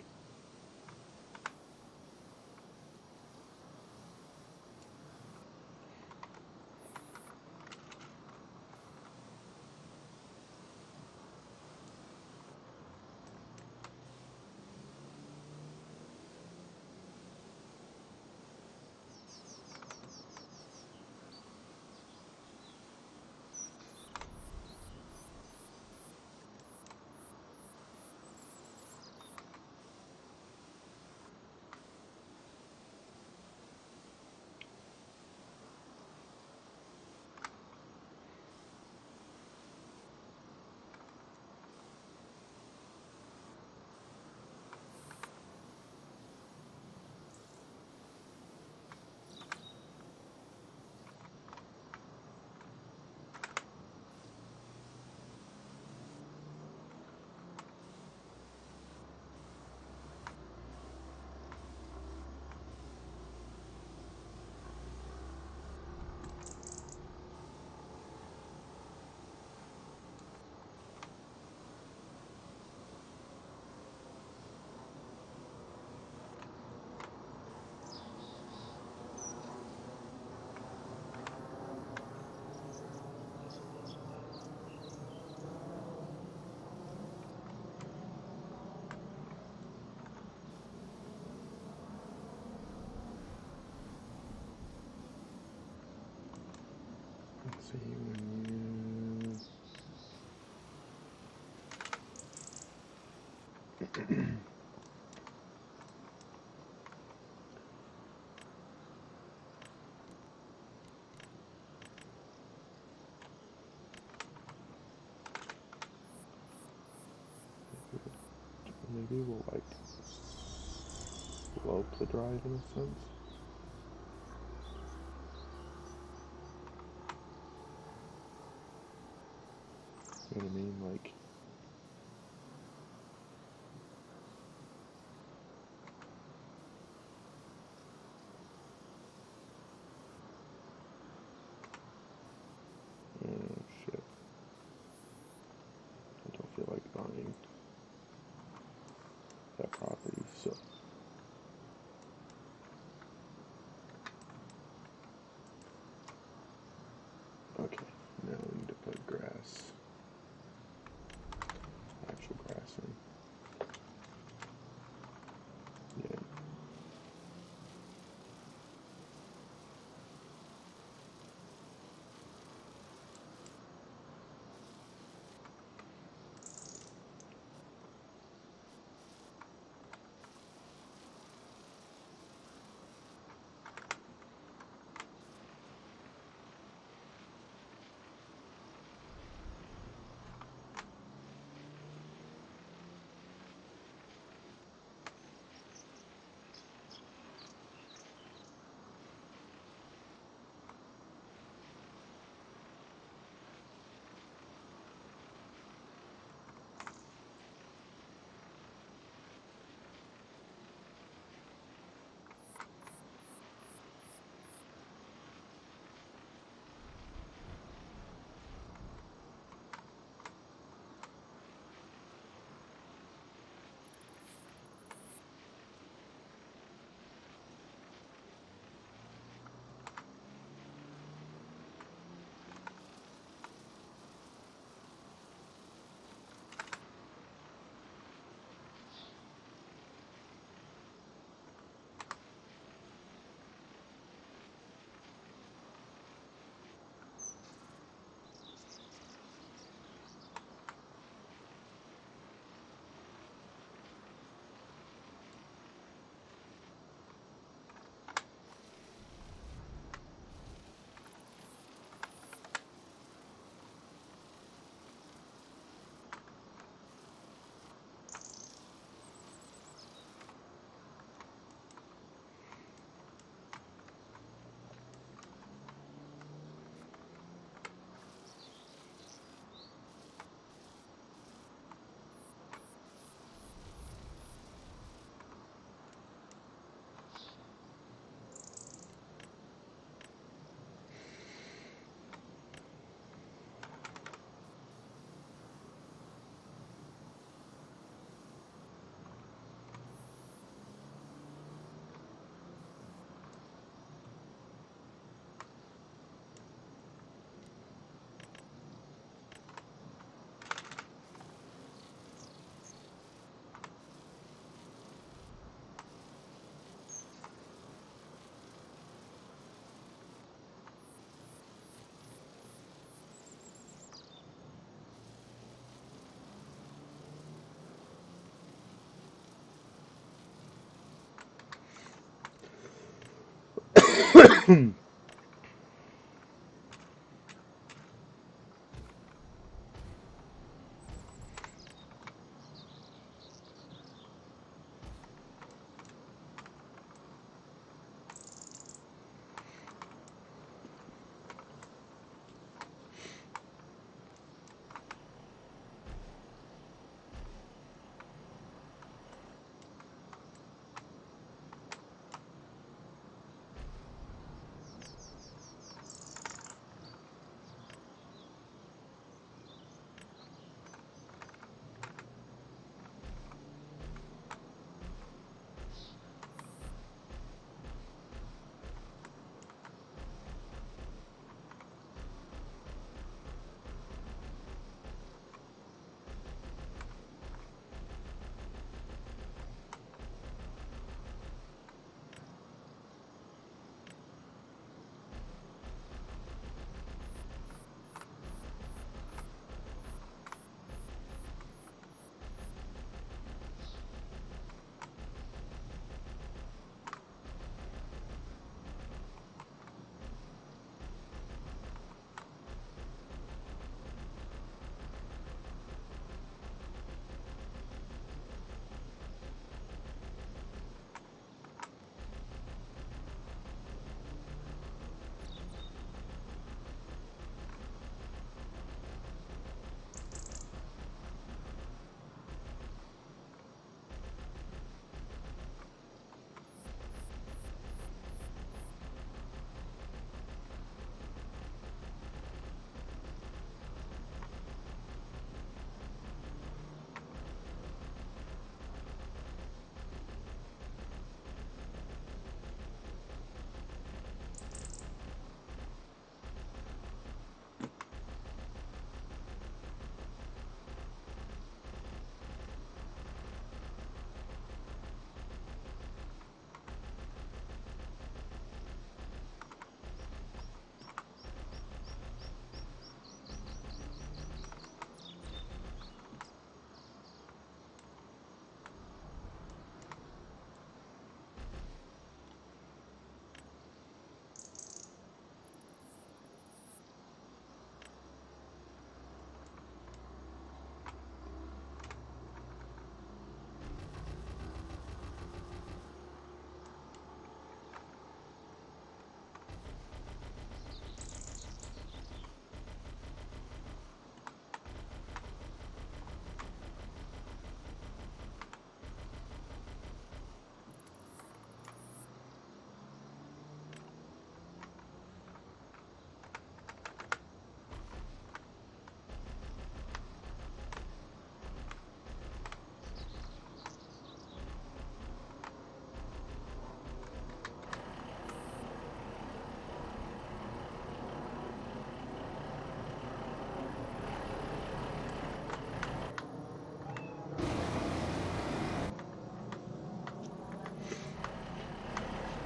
Let's see, when you maybe we'll like slope the drive in a sense. You know what I mean? Like, oh shit. I don't feel like buying that property, so. Okay, now we need to put grass, actual grass in. Yeah.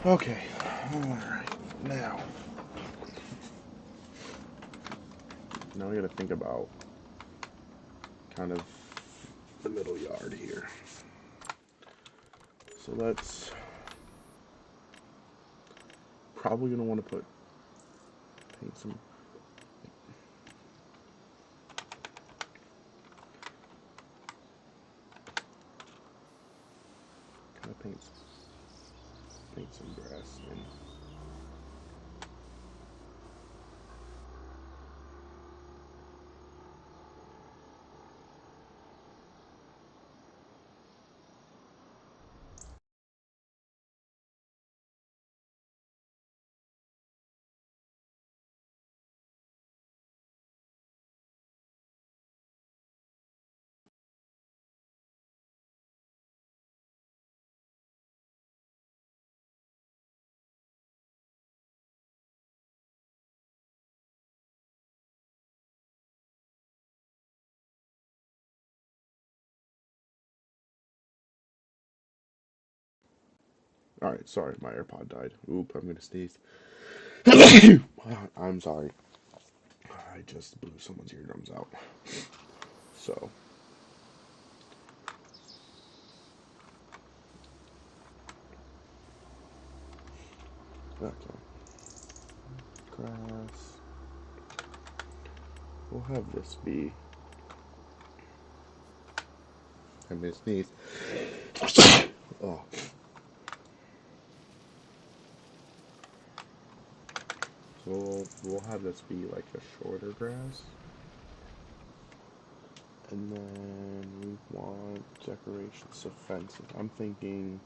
Okay, alright, now we gotta think about kind of the middle yard here. So that's probably gonna want to paint some, kind of paint some grass in. Alright, sorry, my AirPod died. Oop, I'm gonna sneeze. I'm sorry. I just blew someone's eardrums out. So, okay. Grass. We'll have this be. I'm gonna sneeze. Oh. So we'll have this be like a shorter grass. And then we want decorations of fences. I'm thinking,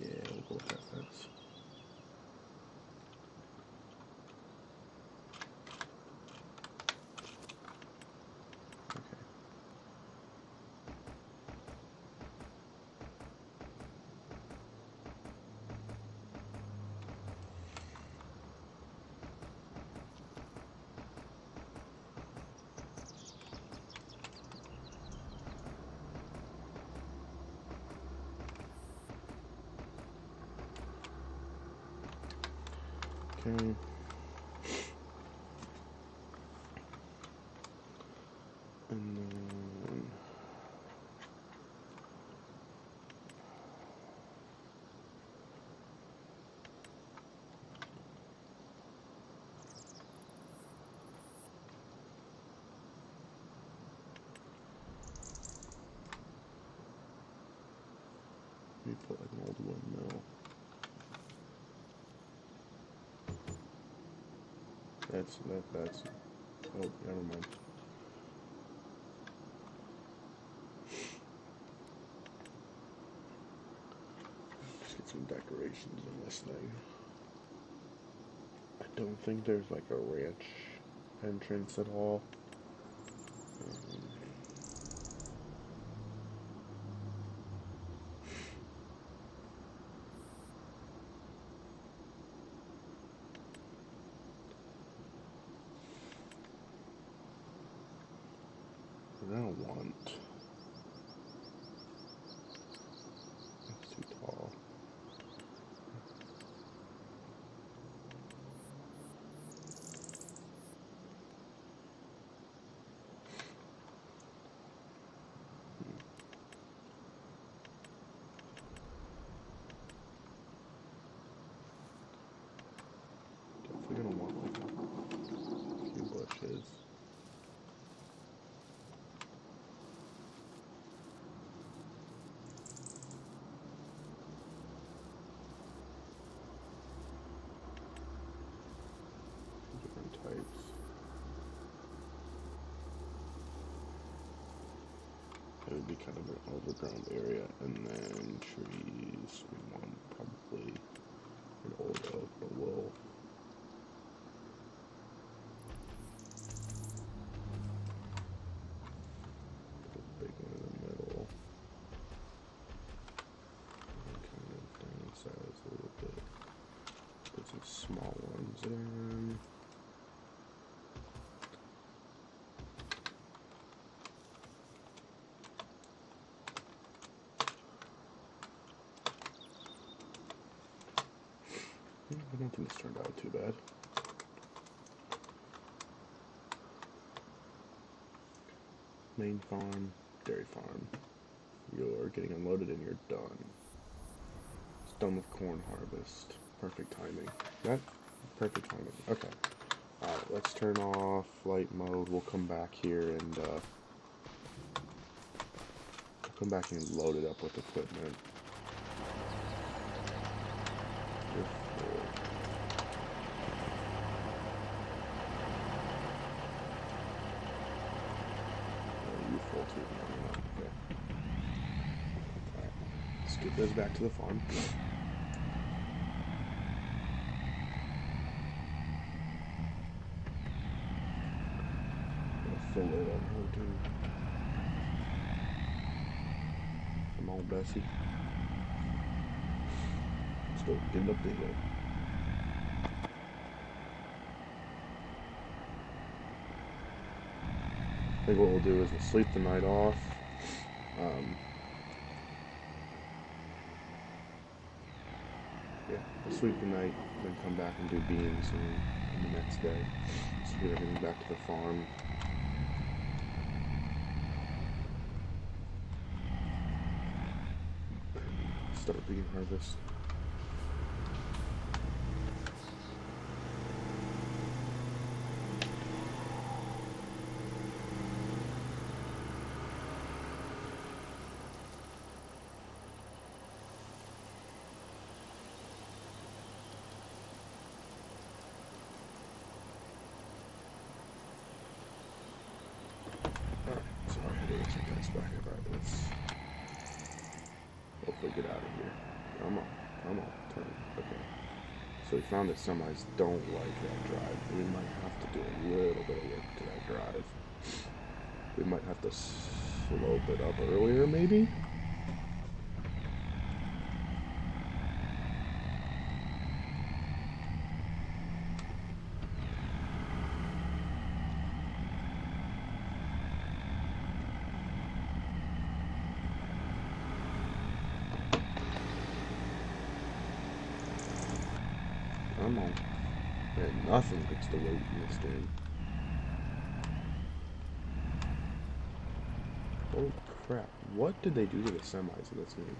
yeah, we'll go with that fence. Okay. And then we put like an old windmill. That's oh, never mind. Just get some decorations in this thing. I don't think there's like a ranch entrance at all. We're gonna want. It's too tall. Definitely gonna want like a few bushes. Different types. It would be kind of an overgrown area, and then trees. We want probably an old oak, but we'll put a big one in the middle. And kind of downsize a little bit. Put some small ones in. I don't think this turned out too bad. Main farm, dairy farm. You're getting unloaded and you're done. It's done with corn harvest. Perfect timing. That perfect timing. Okay. Alright, let's turn off flight mode. We'll come back here and load it up with equipment. You're full. Oh, you full too. No, okay. Alright. Let's get those back to the farm. Full load on her too. Come on, Bessie. Let's go get up the hill. I think what we'll do is we'll sleep the night off. Yeah, we'll sleep the night, then come back and do beans on the next day. So get everything back to the farm. Start bean harvest. Back up. Alright, let's hopefully get out of here. Come on, turn. Okay. So we found that semis don't like that drive. We might have to do a little bit of work to that drive. We might have to slope it up earlier, maybe? Come on. Man, nothing gets the weight in this game. Holy crap. What did they do to the semis in this game?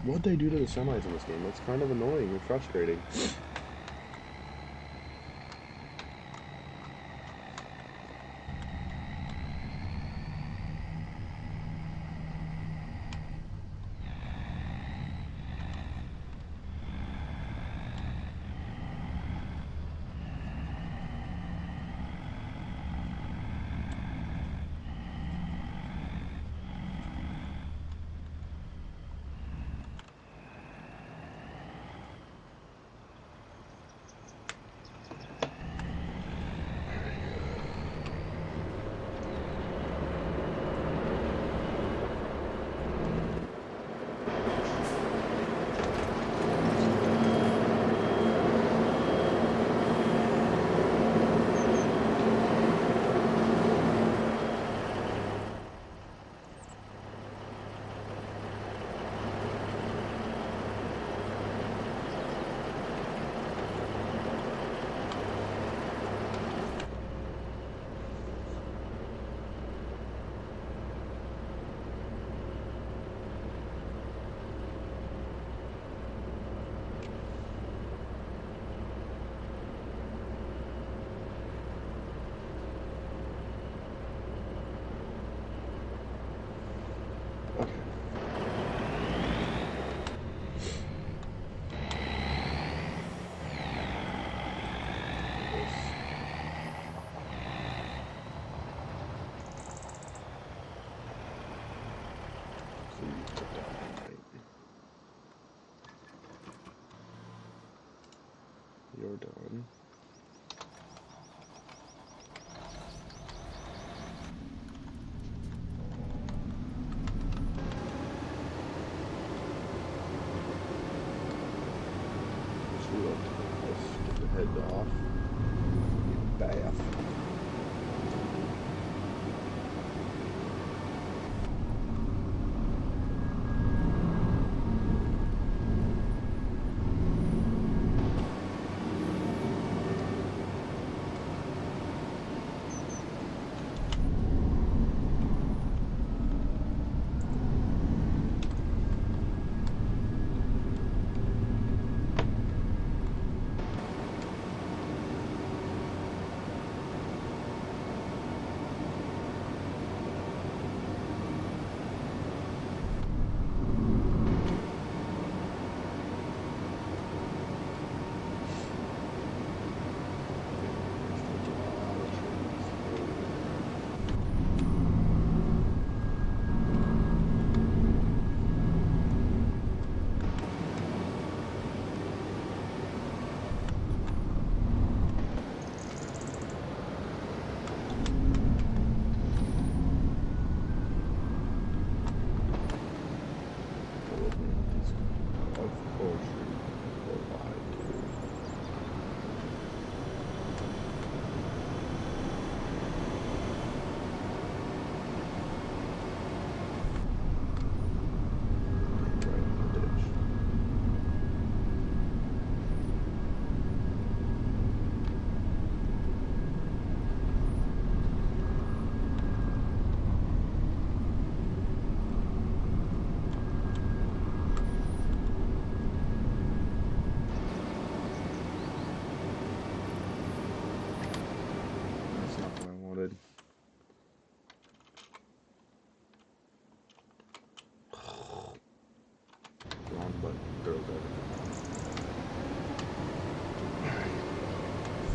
What'd they do to the semis in this game? That's kind of annoying and frustrating. You're done. Just reload the house, get the head off. bath.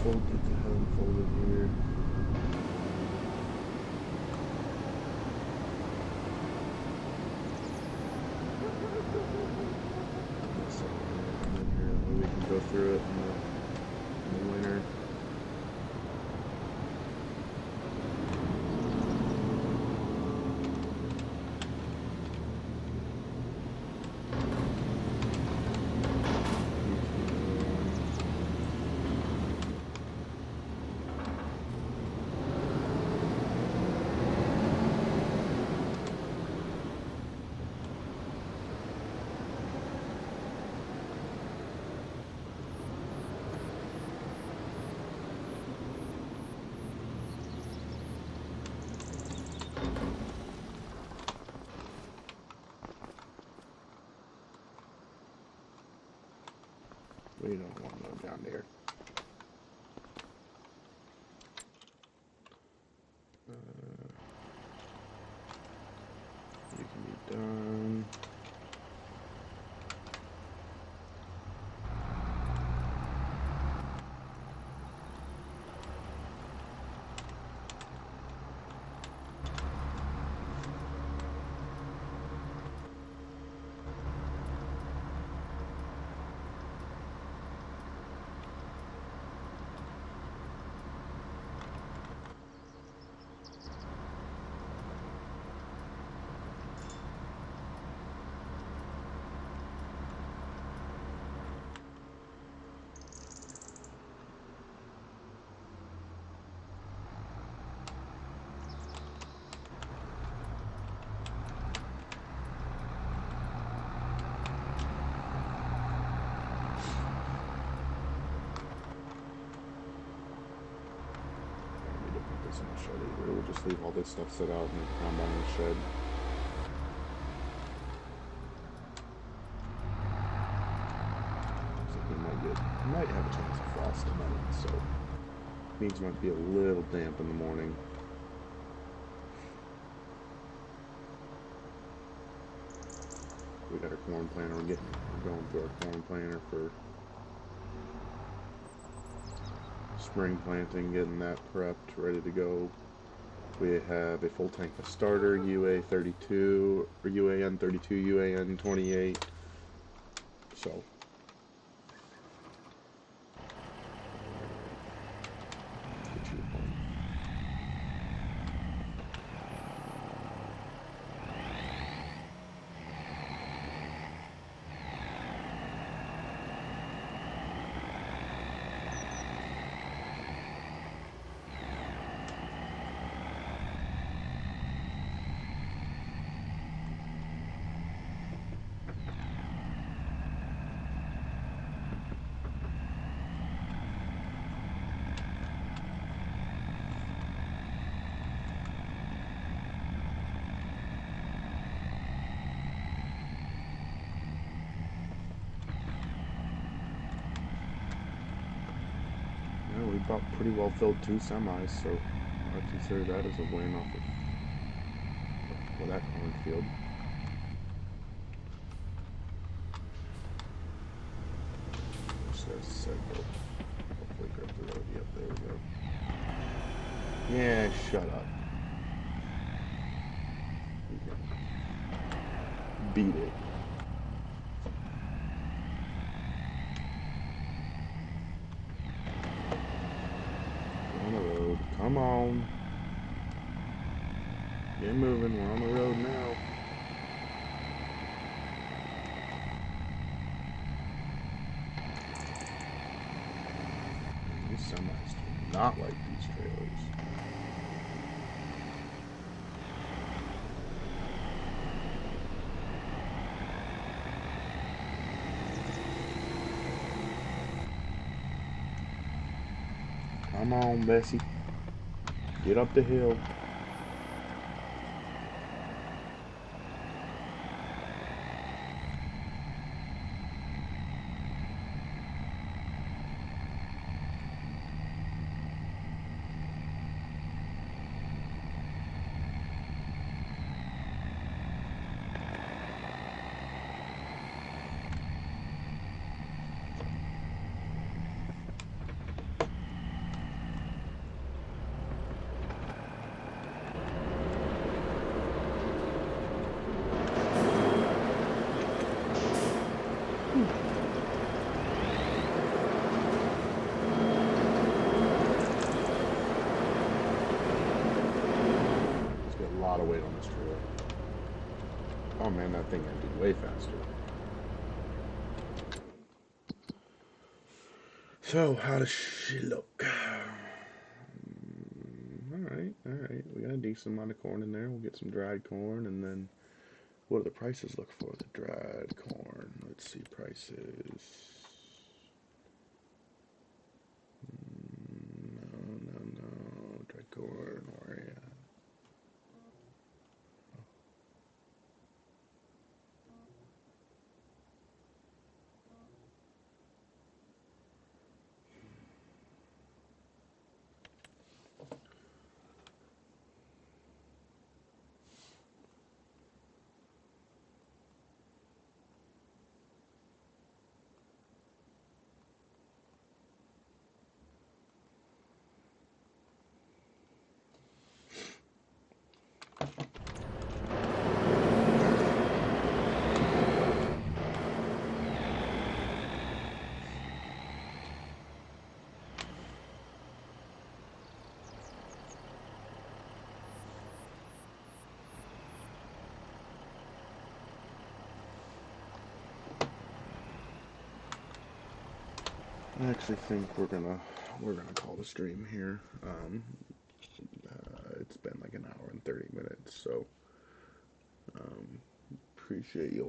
Fold it to hell and fold it here. We can go through it in the winter. We don't want to go down there. We can be done. We'll just leave all this stuff set out in the combine shed. So we might have a chance of frost tonight, so things might be a little damp in the morning. We got our corn planter. We're going through our corn planter for spring planting, getting that prepped, ready to go. We have a full tank of starter, UA32, or UAN32, UAN28. So, we bought pretty well filled 2 semis, so I consider that as a win off of that cornfield. Just a sec. Hopefully grab the road. Yep, there we go. Yeah, shut up. Beat it. We're on the road. Come on. Get moving. We're on the road now. These semis do not like these trailers. Come on, Bessie. Get up the hill. A lot of weight on this trailer. Oh man, that thing emptied way faster. So, how does she look? Alright. We got a decent amount of corn in there. We'll get some dried corn, and then what do the prices look for the dried corn? Let's see prices. No. Dried corn, where are you? I actually think we're gonna call the stream here. It's been like an hour and 30 minutes, so appreciate you